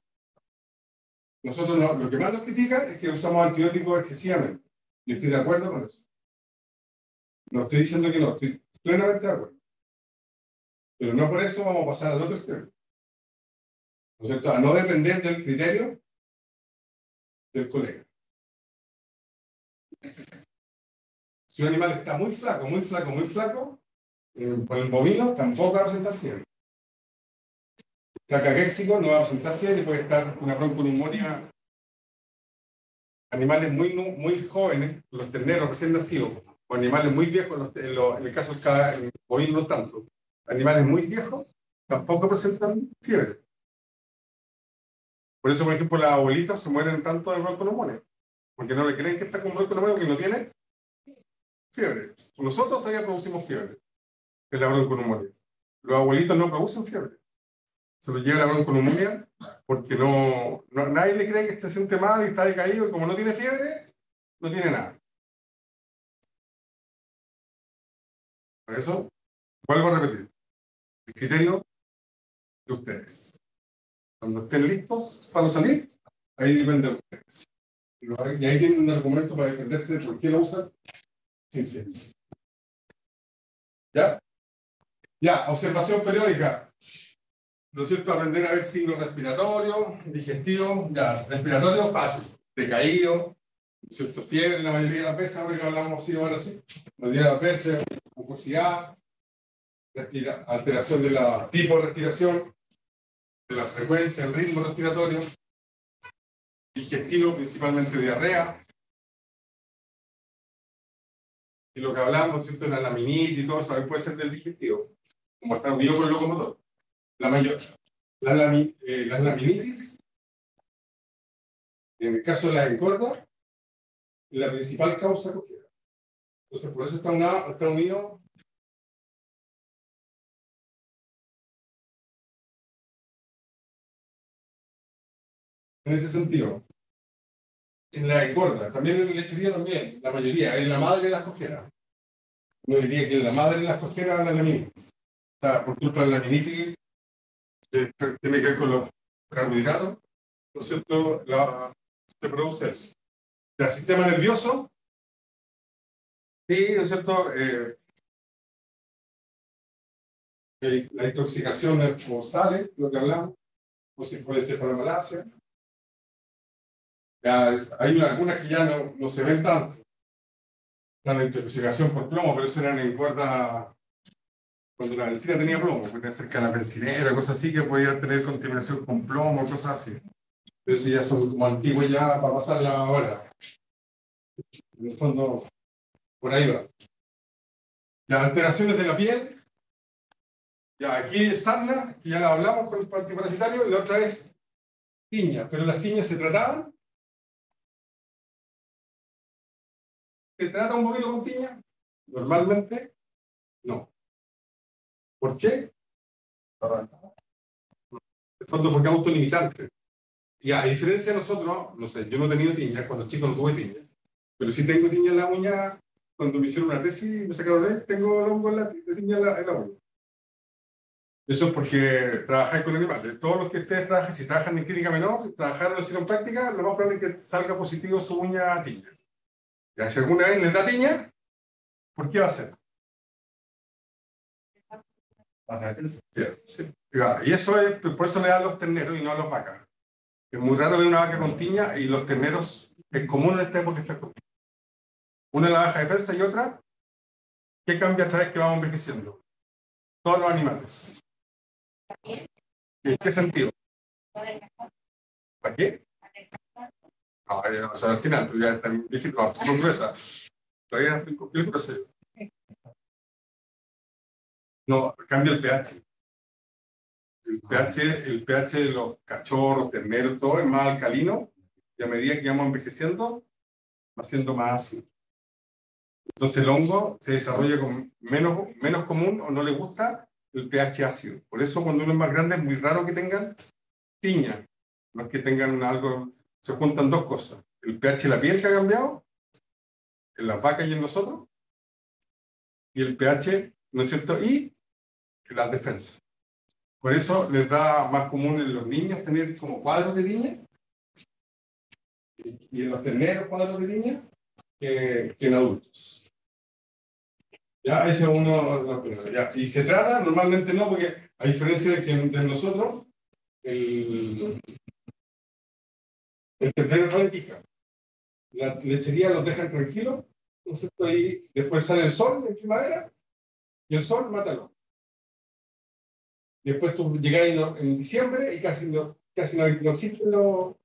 Nosotros no, lo que más nos critican es que usamos antibióticos excesivamente. Yo estoy de acuerdo con eso. No estoy diciendo que no, estoy plenamente de acuerdo. Pero no por eso vamos a pasar al otro extremo. ¿No es cierto? A no depender del criterio del colega. Si un animal está muy flaco, con el bovino tampoco va a presentar fiebre. Cacaréxico no va a presentar fiebre, puede estar una bronconeumonía. Animales muy jóvenes, los terneros recién nacidos, o animales muy viejos, en el caso del bovino no tanto. Animales muy viejos tampoco presentan fiebre. Por eso, por ejemplo, las abuelitas se mueren tanto de bronconeumonía, porque no le creen que está con bronconeumonía, que no tiene fiebre. Nosotros todavía producimos fiebre, es la bronconeumonía. Los abuelitos no producen fiebre. Se lo lleva la bronconeumonía porque nadie le cree que se siente mal y está decaído, y como no tiene fiebre, no tiene nada. Por eso, vuelvo a repetir, el criterio de ustedes. Cuando estén listos para salir, ahí depende de ustedes. Y ahí tienen un argumento para defenderse de por qué lo usan sin fiebre. ¿Ya? Ya, observación periódica. ¿No es cierto? Aprender a ver signos respiratorios, digestivos, ya, respiratorio fácil, decaído, ¿no es cierto? Fiebre la mayoría de las veces, ahora que hablamos así, ahora sí, la mayoría de las veces, mucosidad, alteración de la tipo de respiración, de la frecuencia, el ritmo respiratorio, digestivo, principalmente diarrea, y lo que hablamos, ¿no es cierto?, de la laminitis y todo eso, puede ser del digestivo, como está unido con el locomotor. La mayor. Las laminitis, en el caso de las engordas, es la principal causa cojera. Entonces, por eso está unido en ese sentido. En la engorda, también en la lechería también, la mayoría, en la madre de las cojeras. Uno diría que en la madre de las cojeras la laminitis. O sea, por culpa de la laminitis, tiene que ver con los carbohidratos, ¿no es cierto? Se produce eso. El sistema nervioso, sí, ¿no es cierto? La intoxicación por sales, lo que hablamos, o si puede ser por la malasia. Hay algunas que ya no se ven tanto. La intoxicación por plomo, pero eso eran en cuerda cuando la medicina tenía plomo, porque cerca de la pencinera, cosas así, que podía tener contaminación con plomo, cosas así. Pero eso ya son como antiguos ya para pasarla ahora. En el fondo, por ahí va. Las alteraciones de la piel. Ya, aquí es sarna, que ya la hablamos con el antiparasitario, y la otra es tiña, pero las tiñas se trataban. ¿Se trata un poquito con tiña? Normalmente, no. ¿Por qué? En el fondo, porque es autolimitante. Y a diferencia de nosotros, no sé, yo no he tenido tiña, cuando chico no tuve tiña, pero sí tengo tiña en la uña. Cuando me hicieron una tesis y me sacaron tengo el hongo de tiña en la uña. Eso es porque trabajáis con animales. Todos los que ustedes trabajan, si trabajan en clínica menor, trabajaron o hicieron práctica, lo más probable es que salga positivo su uña tiña. Ya, si alguna vez les da tiña, ¿por qué va a ser? Sí. Y eso es, por eso le dan a los terneros y no a las vacas. Es muy raro ver una vaca con tiña, y los terneros es común en esta época estar con tiña. Una es la baja defensa y otra, ¿qué cambia a través que vamos envejeciendo? Todos los animales. ¿En qué sentido? ¿Para qué? No, o sea, al final, pues ya está viejito, son gruesas. Todavía estoy con piel gruesa. No, cambia el pH. El pH de los cachorros, terneros, todo es más alcalino, y a medida que vamos envejeciendo, va siendo más ácido. Entonces el hongo se desarrolla con menos común, o no le gusta el pH ácido. Por eso cuando uno es más grande es muy raro que tengan tiña. No es que tengan algo, se juntan dos cosas. El pH de la piel que ha cambiado, en las vacas y en nosotros, y el pH, ¿no es cierto? Y las defensas. Por eso les da más común en los niños tener como cuadros de tiña, y en los terneros cuadros de tiña, que en adultos. Ya, ese es uno de los primeros. Ya. Y se trata, normalmente no, porque a diferencia de nosotros, el ternero no le pica. La lechería los dejan tranquilos, entonces ahí después sale el sol en primavera, y el sol mátalo. Después tú llegas en diciembre y casi no existen los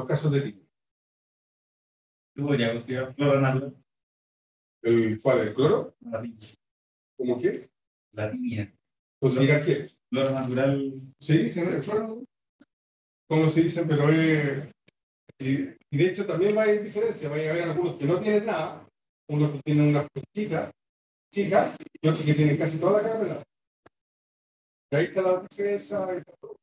casos de tiña. ¿Tú podrías considerar flora natural? ¿Cuál? ¿El cloro? La tiña. ¿Cómo qué? La tiña. ¿Considerar qué? Flora natural. Sí, flora. ¿Cómo se dice? Pero y de hecho también va a haber diferencia. Va a haber algunos que no tienen nada, unos que tienen unas puntitas chicas y otros que tienen casi toda la cara pelada. Y ahí está la defensa, ahí está todo.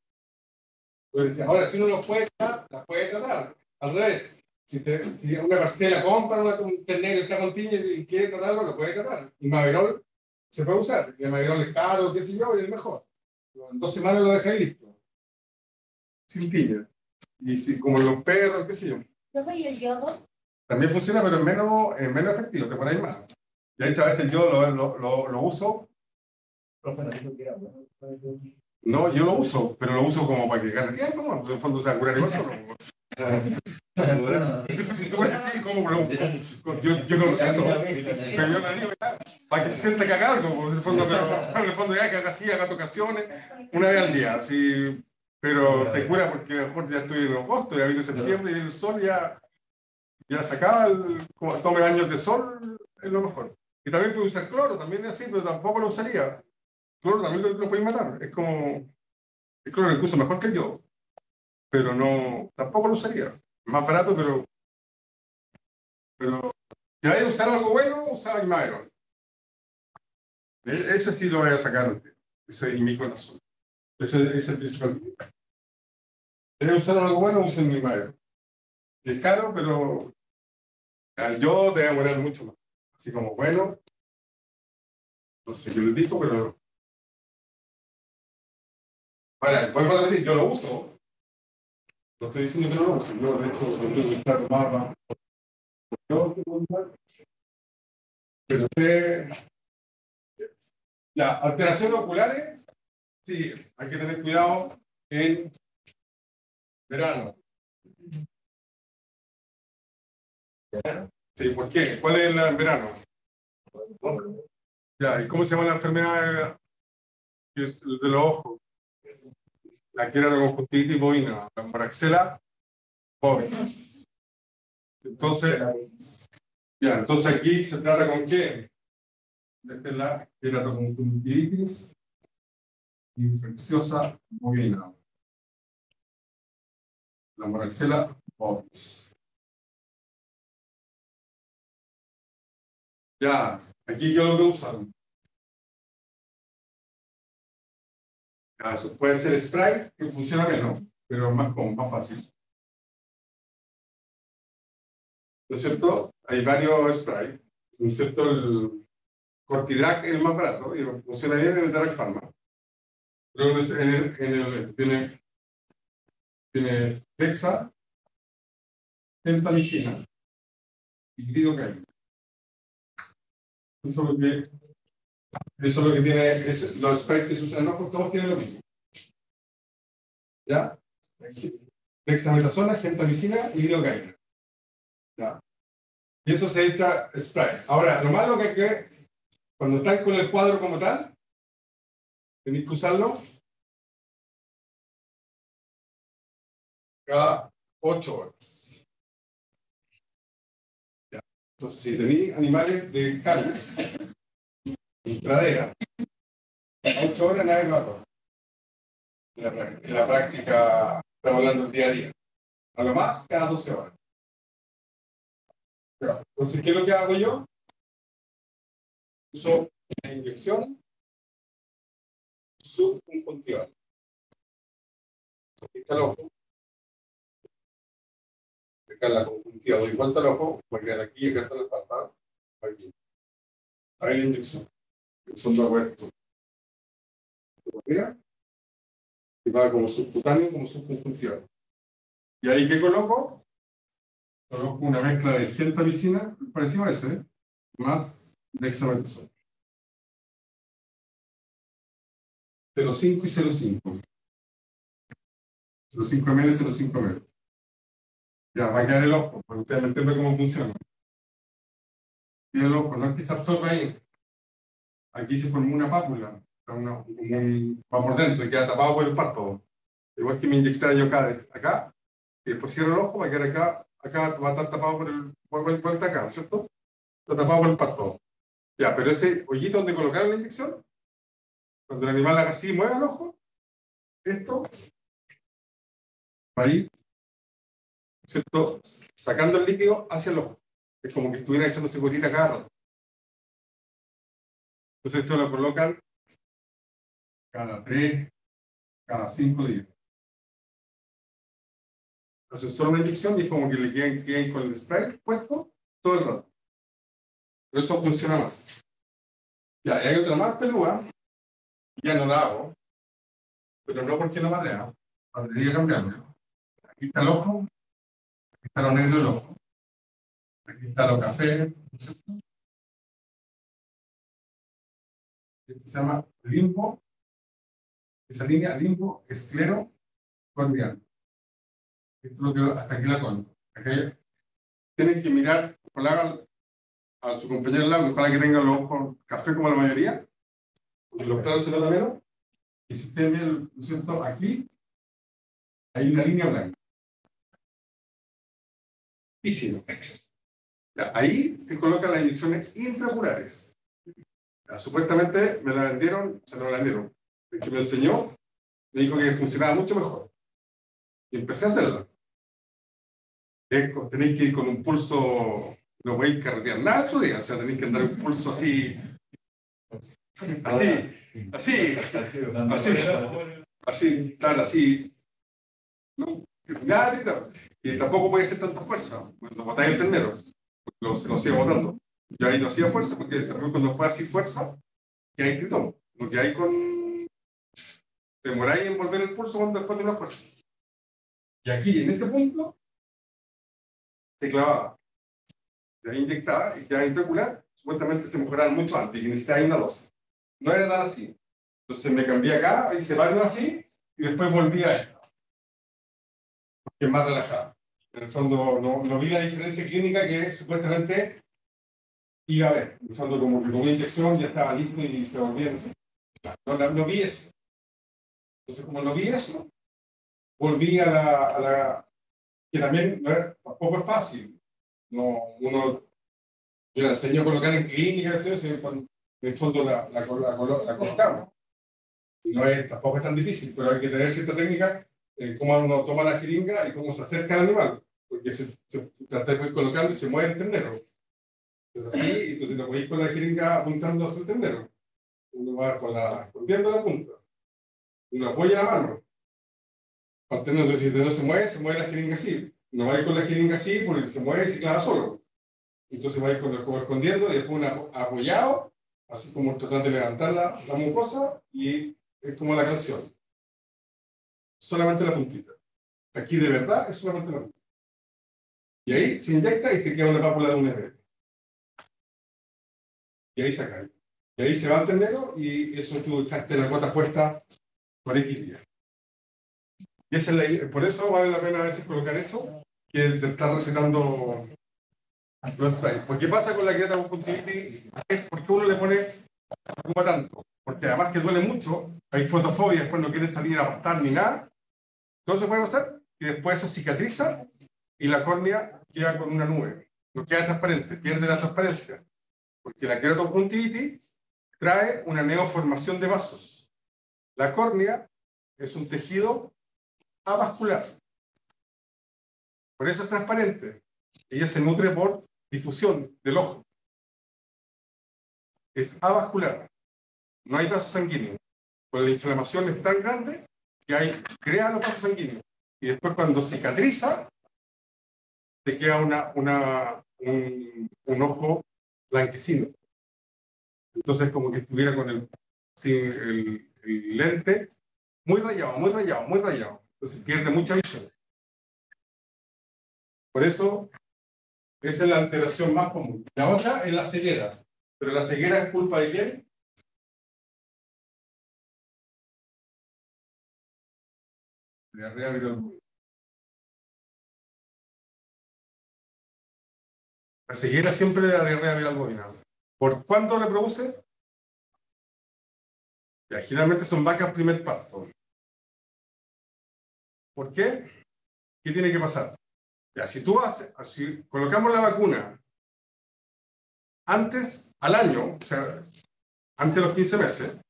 Entonces, ahora, si uno los puede tratar, las puede tratar. Al revés, si una parcela compra un ternero que está con piña y quiere tratarlo, lo puede tratar. Y Maverol se puede usar. Y el Maverol es caro, qué sé yo, y es mejor. Pero en 2 semanas lo dejáis listo. Sin piña. Y si, como los perros, qué sé yo. ¿Y el yodo? También funciona, pero es menos efectivo, te ponéis más. De hecho, a veces yo lo uso. Profe, no dijo que era bueno. No, yo lo uso, pero lo uso como para que gane tiempo, ¿no? En el fondo, o sea, curar igual solo. Bueno, Si tú puedes decir, ¿cómo lo yo no lo siento, pero yo le digo, ya, para que se sienta cagado, como en el fondo, pero en el fondo ya que haga así, haga tocaciones, una vez al día, así, pero se cura porque a lo mejor ya estoy en agosto, ya viene septiembre y el sol ya se acaba, como tome baños de sol, es lo mejor. Y también puede usar cloro, también es así, pero tampoco lo usaría. Cloro también lo puede matar, es como, el cloro incluso mejor que yo, pero no, tampoco lo usaría. Más barato, pero si hay que usar algo bueno, usar Maverol. Ese sí lo voy a sacar, ese es mi corazón. Ese es el principal. Si hay que usar algo bueno, usen mi Maverol. Es caro, pero yo te voy a demorar mucho más. Así como bueno, no sé qué les digo, pero. Bueno, vuelvo a repetir, yo lo uso. No estoy diciendo que no lo use. Yo, de hecho, lo tengo que estar más. Yo, pero ya, alteraciones oculares, sí, hay que tener cuidado en verano. Sí, ¿por qué? ¿Cuál es el verano? Ya, ¿y cómo se llama la enfermedad de los ojos? La queratoconjuntivitis bovina, la moraxela bovis. Entonces, ya, entonces aquí se trata con qué? Esta es la queratoconjuntivitis infecciosa bovina. La moraxela bovis. Ya, aquí yo lo uso. Eso puede ser spray, que funciona menos, pero más fácil. ¿No es cierto? Hay varios sprays. ¿No es cierto? El Cortidrac es el más barato y funciona bien en el Darac Pharma. Pero tiene Dexa, gentamicina y lidocaína. Eso es lo que tiene, los sprays que se usan en ojos, todos tienen lo mismo. ¿Ya? Dexametasona, gentamicina y lidocaína. ¿Ya? Y eso se echa spray. Ahora, lo malo que hay que, cuando están con el cuadro como tal, tenéis que usarlo cada 8 horas. ¿Ya? Entonces, si tenéis animales de carne, en pradera, 8 horas nadie lo va a tomar. En la práctica, estamos hablando del día a día. A lo más, cada 12 horas. Entonces, ¿qué es lo que hago yo? Uso una inyección subconjuntival. Aquí está el ojo. Acá en la conjuntiva doy vuelta al ojo, voy a quedar aquí, acá está la pata, aquí. Ahí la inyección. En fondo hago esto. Y va como subcutáneo, como subconjuntival. ¿Y ahí qué coloco? Coloco una mezcla de gentamicina, por encima de ese, más dexametasona. 0,5 y 0,5. 0,5 ml, 0,5 ml. Ya, va a quedar el ojo, para ustedes entiendan cómo funciona. Y el ojo, no es que se absorba ahí. Aquí se formó una pápula, va por dentro y queda tapado por el párpado. Igual que me inyectara yo acá, y después cierro el ojo, va a quedar acá va a estar tapado por el acá, ¿no es cierto? Está tapado por el párpado. Ya, pero ese hoyito donde colocaron la inyección, cuando el animal haga así y mueva el ojo, esto va a ir, ¿cierto? Sacando el líquido hacia el ojo. Es como que estuviera echándose gotita cada rato. Entonces esto lo colocan cada 3, cada 5 días. Hacen solo una inyección y es como que le queden con el spray puesto todo el rato. Pero eso funciona más. Ya, y hay otra más pelúa, ya no la hago, pero no porque no madrea, podría cambiarlo. Aquí está el ojo, aquí está lo negro del ojo, aquí está lo café, ¿no es cierto? Este se llama limbo, esa línea limbo esclero corneal. Esto es lo que hasta aquí la conozco. Tienen que mirar, ojalá a su compañero al lado, ojalá que tenga los ojos café como la mayoría, porque los claros se nota menos, y si ustedes ven, ¿no es cierto? Aquí hay una línea blanca. Físimo. Ahí se colocan las inyecciones intraoculares. Supuestamente me la vendieron, se me la vendieron. El que me enseñó me dijo que funcionaba mucho mejor. Y empecé a hacerla. Tenéis que ir con un pulso, no podéis carretear nada otro día, o sea, tenéis que andar un pulso así, tal, así, ¿no? Nada, gritado. Y tampoco puede ser tanta fuerza, cuando botáis el ternero, se lo sigue botando. Yo ahí no hacía fuerza, porque después cuando fue así fuerza, que hay gritón, lo que hay con... demoráis en volver el pulso cuando después de una fuerza. Y aquí, en este punto, se clavaba, se inyectaba y quedaba intraocular, supuestamente se mejoraban mucho antes y necesitaba una dosis. No era tan así. Entonces me cambié acá, hice varios así y después volví a esto, que es más relajado. En el fondo no vi la diferencia clínica que supuestamente iba a haber. En el fondo como que con una inyección ya estaba listo y se volvía así. No vi eso. Entonces como no vi eso, volví a la que también tampoco es fácil. Yo la enseño a colocar en clínicas, en el fondo la colocamos. Y tampoco es tan difícil, pero hay que tener cierta técnica en cómo uno toma la jeringa y cómo se acerca al animal, porque se trata de ir colocando y se mueve el ternero. Entonces así, entonces lo podéis con la jeringa apuntando hacia el ternero. Uno va escondiendo la punta. Uno apoya la mano. Entonces si el ternero se mueve la jeringa así. No va a ir con la jeringa así porque se mueve y se clava solo. Entonces va a ir como escondiendo y después apoyado, así como tratando de levantar la mucosa y es como la canción. Solamente la puntita. Aquí de verdad es solamente la puntita. Y ahí se inyecta y se queda una pápula de un EP. Y ahí se cae. Y ahí se va el ternero y eso tú dejaste la cuota puesta por X días. Y esa es por eso vale la pena a veces colocar eso que de estar recetando los sprays. ¿Por qué pasa con la queratoconjuntivitis? ¿Por qué uno le pone preocupa tanto? Porque además que duele mucho, hay fotofobia, después no quieren salir a pastar ni nada. Todo eso puede pasar y después eso cicatriza y la córnea queda con una nube. No queda transparente, pierde la transparencia. Porque la queratoconjuntivitis trae una neoformación de vasos. La córnea es un tejido avascular. Por eso es transparente. Ella se nutre por difusión del ojo. Es avascular. No hay vasos sanguíneos. Pues la inflamación es tan grande que crea los vasos sanguíneos. Y después cuando cicatriza, te queda un ojo blanquecino. Entonces como que estuviera con el lente muy rayado, muy rayado, muy rayado. Entonces pierde mucha visión. Por eso, esa es la alteración más común. La otra es la ceguera. Pero la ceguera es culpa de quién? Diarrea viral. La ceguera siempre de la diarrea viral bovina. ¿Por cuánto reproduce? Ya, generalmente son vacas primer parto. ¿Por qué? ¿Qué tiene que pasar? Ya, si colocamos la vacuna antes al año, o sea, antes de los 15 meses, ¿de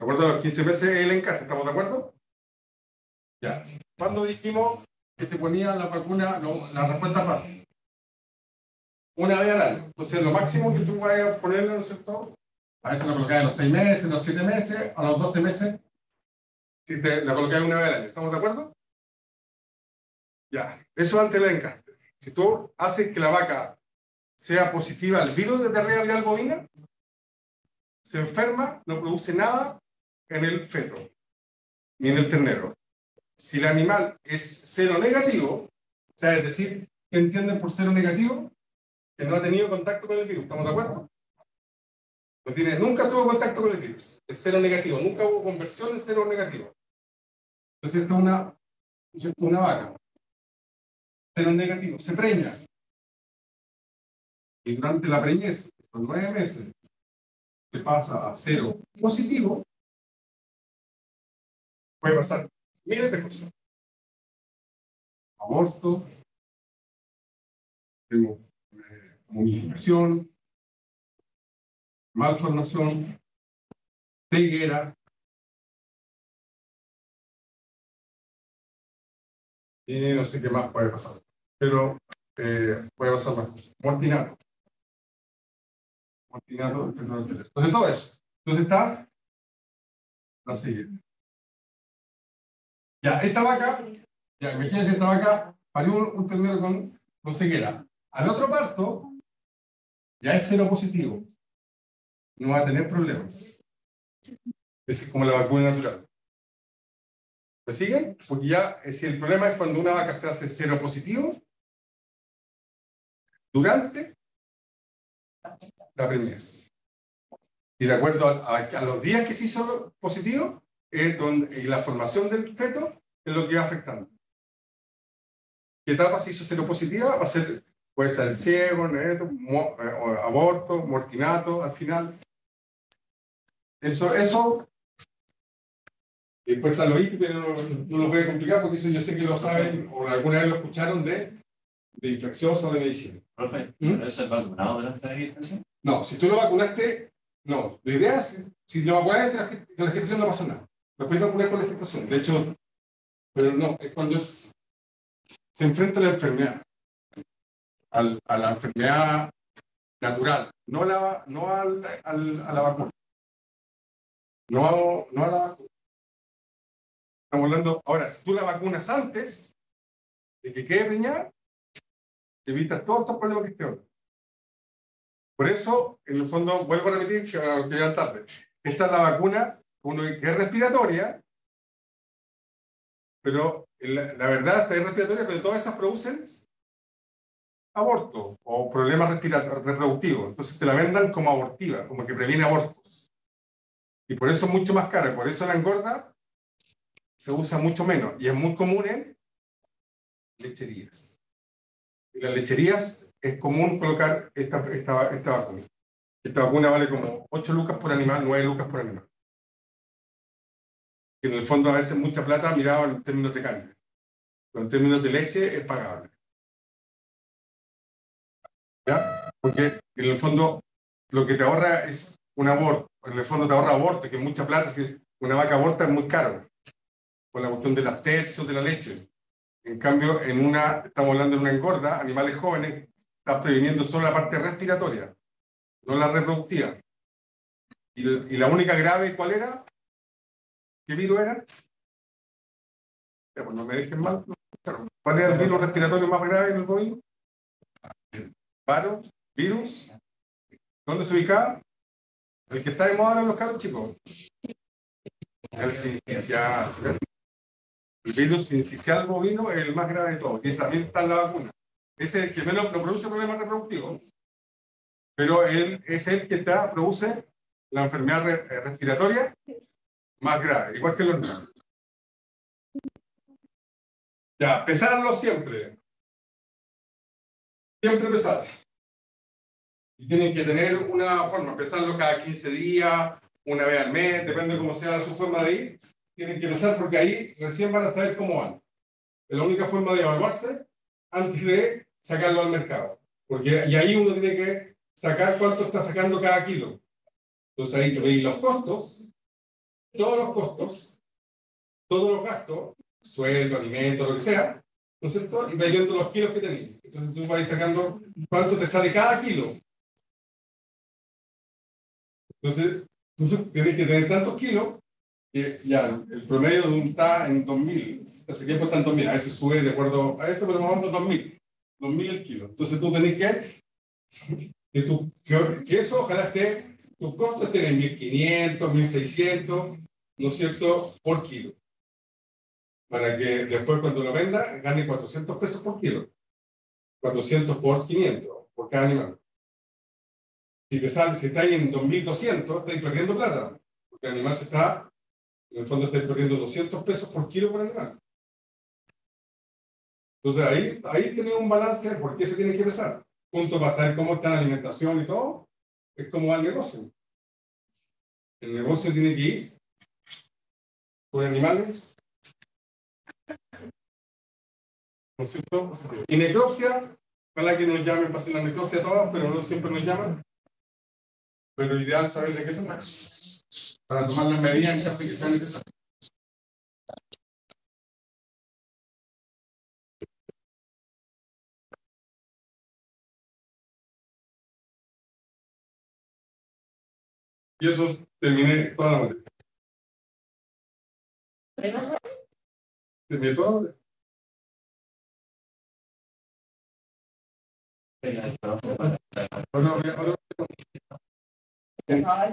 acuerdo? A los 15 meses el encastre, ¿estamos de acuerdo? Ya. ¿Cuándo dijimos que se ponía la vacuna? No, la respuesta fácil. una vez al año. Entonces, lo máximo que tú vayas a ponerle, ¿no es cierto? A veces lo colocas en los 6 meses, en los 7 meses, a los 12 meses, si te la colocas una vez al año. ¿Estamos de acuerdo? Ya, eso antes del encaste. Si tú haces que la vaca sea positiva al virus de diarrea viral bovina, se enferma, no produce nada en el feto, ni en el ternero. Si el animal es cero negativo, o sea, es decir, ¿qué entienden por cero negativo? Que no ha tenido contacto con el virus, ¿estamos de acuerdo? No tiene, nunca tuvo contacto con el virus, es cero negativo, nunca hubo conversión en cero negativo. Entonces, esto es una vaca, cero negativo, se preña. Y durante la preñez, con 9 meses, se pasa a cero positivo, puede pasar miles de cosas. Aborto, momificación, malformación, ceguera, y no sé qué más puede pasar. Pero puede pasar más cosas. Mortinato. Mortinato, etcétera. Entonces, todo eso. Entonces está la siguiente. Ya, esta vaca, ya, imagínense esta vaca, parió un ternero con ceguera. Al otro parto, ya es cero positivo. No va a tener problemas. Es como la vacuna natural. ¿Me siguen? Porque ya, si el problema es cuando una vaca se hace cero positivo, durante la preñez. Y de acuerdo a los días que se hizo positivo, y la formación del feto es lo que va afectando. ¿Qué etapa se hizo cero positiva? Va a ser, puede ser ciego, neto, aborto, mortinato, al final. Eso después está lo IC, pero no lo voy a complicar porque eso yo sé que lo saben o alguna vez lo escucharon de infeccioso o de medicina. Profe, ¿pero eso es vacunado de la esterilización? No, si tú lo vacunaste, no. La idea es, si lo vacunaste con la gestación no pasa nada. Lo puedes vacunar con la gestación. De hecho, pero no, es cuando se enfrenta a la enfermedad. A la enfermedad natural, no a la vacuna. No a la vacuna. Estamos hablando, ahora, si tú la vacunas antes de que quede preñada, evitas todos estos problemas que te hablan. Por eso, en el fondo, vuelvo a repetir que ya tarde. Esta es la vacuna que es respiratoria, pero la verdad es respiratoria, pero todas esas producen aborto o problemas reproductivos. Entonces te la vendan como abortiva, como que previene abortos. Y por eso es mucho más cara. Por eso la engorda se usa mucho menos. Y es muy común en lecherías. En las lecherías es común colocar esta vacuna. Esta vacuna vale como 8 lucas por animal, 9 lucas por animal. Que en el fondo a veces mucha plata mirado en términos de carne. Pero en términos de leche es pagable. ¿Ya? Porque en el fondo lo que te ahorra es un aborto. En el fondo te ahorra aborto, que es mucha plata. Si una vaca aborta es muy caro. Por la cuestión de las tercios de la leche. En cambio, estamos hablando de una engorda, animales jóvenes, estás previniendo solo la parte respiratoria, no la reproductiva. Y la única grave, ¿cuál era? ¿Qué virus era? Ya, pues no me dejen mal. ¿Cuál era el virus respiratorio más grave en el bovino? Virus. ¿Dónde se ubicaba? El que está de moda en los cabros chicos. El sincicial. El virus sincicial bovino es el más grave de todos. Y también está en la vacuna. Es el que menos no produce problemas reproductivos, pero él es el que produce la enfermedad respiratoria más grave, igual que los niños. Ya, pesarlo siempre. Siempre pesar. Y tienen que tener una forma, pesarlo cada 15 días, una vez al mes, depende de cómo sea su forma de ir. Tienen que pesar porque ahí recién van a saber cómo van. Es la única forma de evaluarse antes de sacarlo al mercado. Y ahí uno tiene que sacar cuánto está sacando cada kilo. Entonces ahí tú veis los costos, todos los costos, todos los gastos, sueldo, alimento, lo que sea, ¿no es cierto? Y vas viendo los kilos que tenés. Entonces tú vas sacando cuánto te sale cada kilo. Entonces, tú tienes que tener tantos kilos que ya el promedio de está en 2000. Hace tiempo está en 2000. A veces sube de acuerdo a esto, pero más o menos 2000. 2000 el kilo. Entonces tú tenés que eso ojalá esté, tu costo esté en 1500, 1600, ¿no es cierto?, por kilo. Para que después cuando lo venda gane 400 pesos por kilo. 400 por 500, por cada animal. Si te sale, si está ahí en 2200, estáis perdiendo plata. Porque el animal se está, en el fondo estáis perdiendo 200 pesos por kilo por animal. Entonces ahí tenés un balance, ¿por qué se tiene que pesar? Junto para saber cómo está la alimentación y todo, es como va el negocio. El negocio tiene que ir con animales, ¿no es cierto? Y necropsia, ojalá que nos llamen para hacer la necropsia todas, pero no siempre nos llaman. Pero ideal saber de qué se trata para tomar las medidas que sean necesarias. Y eso terminé toda la materia. Terminé toda la materia. Ahora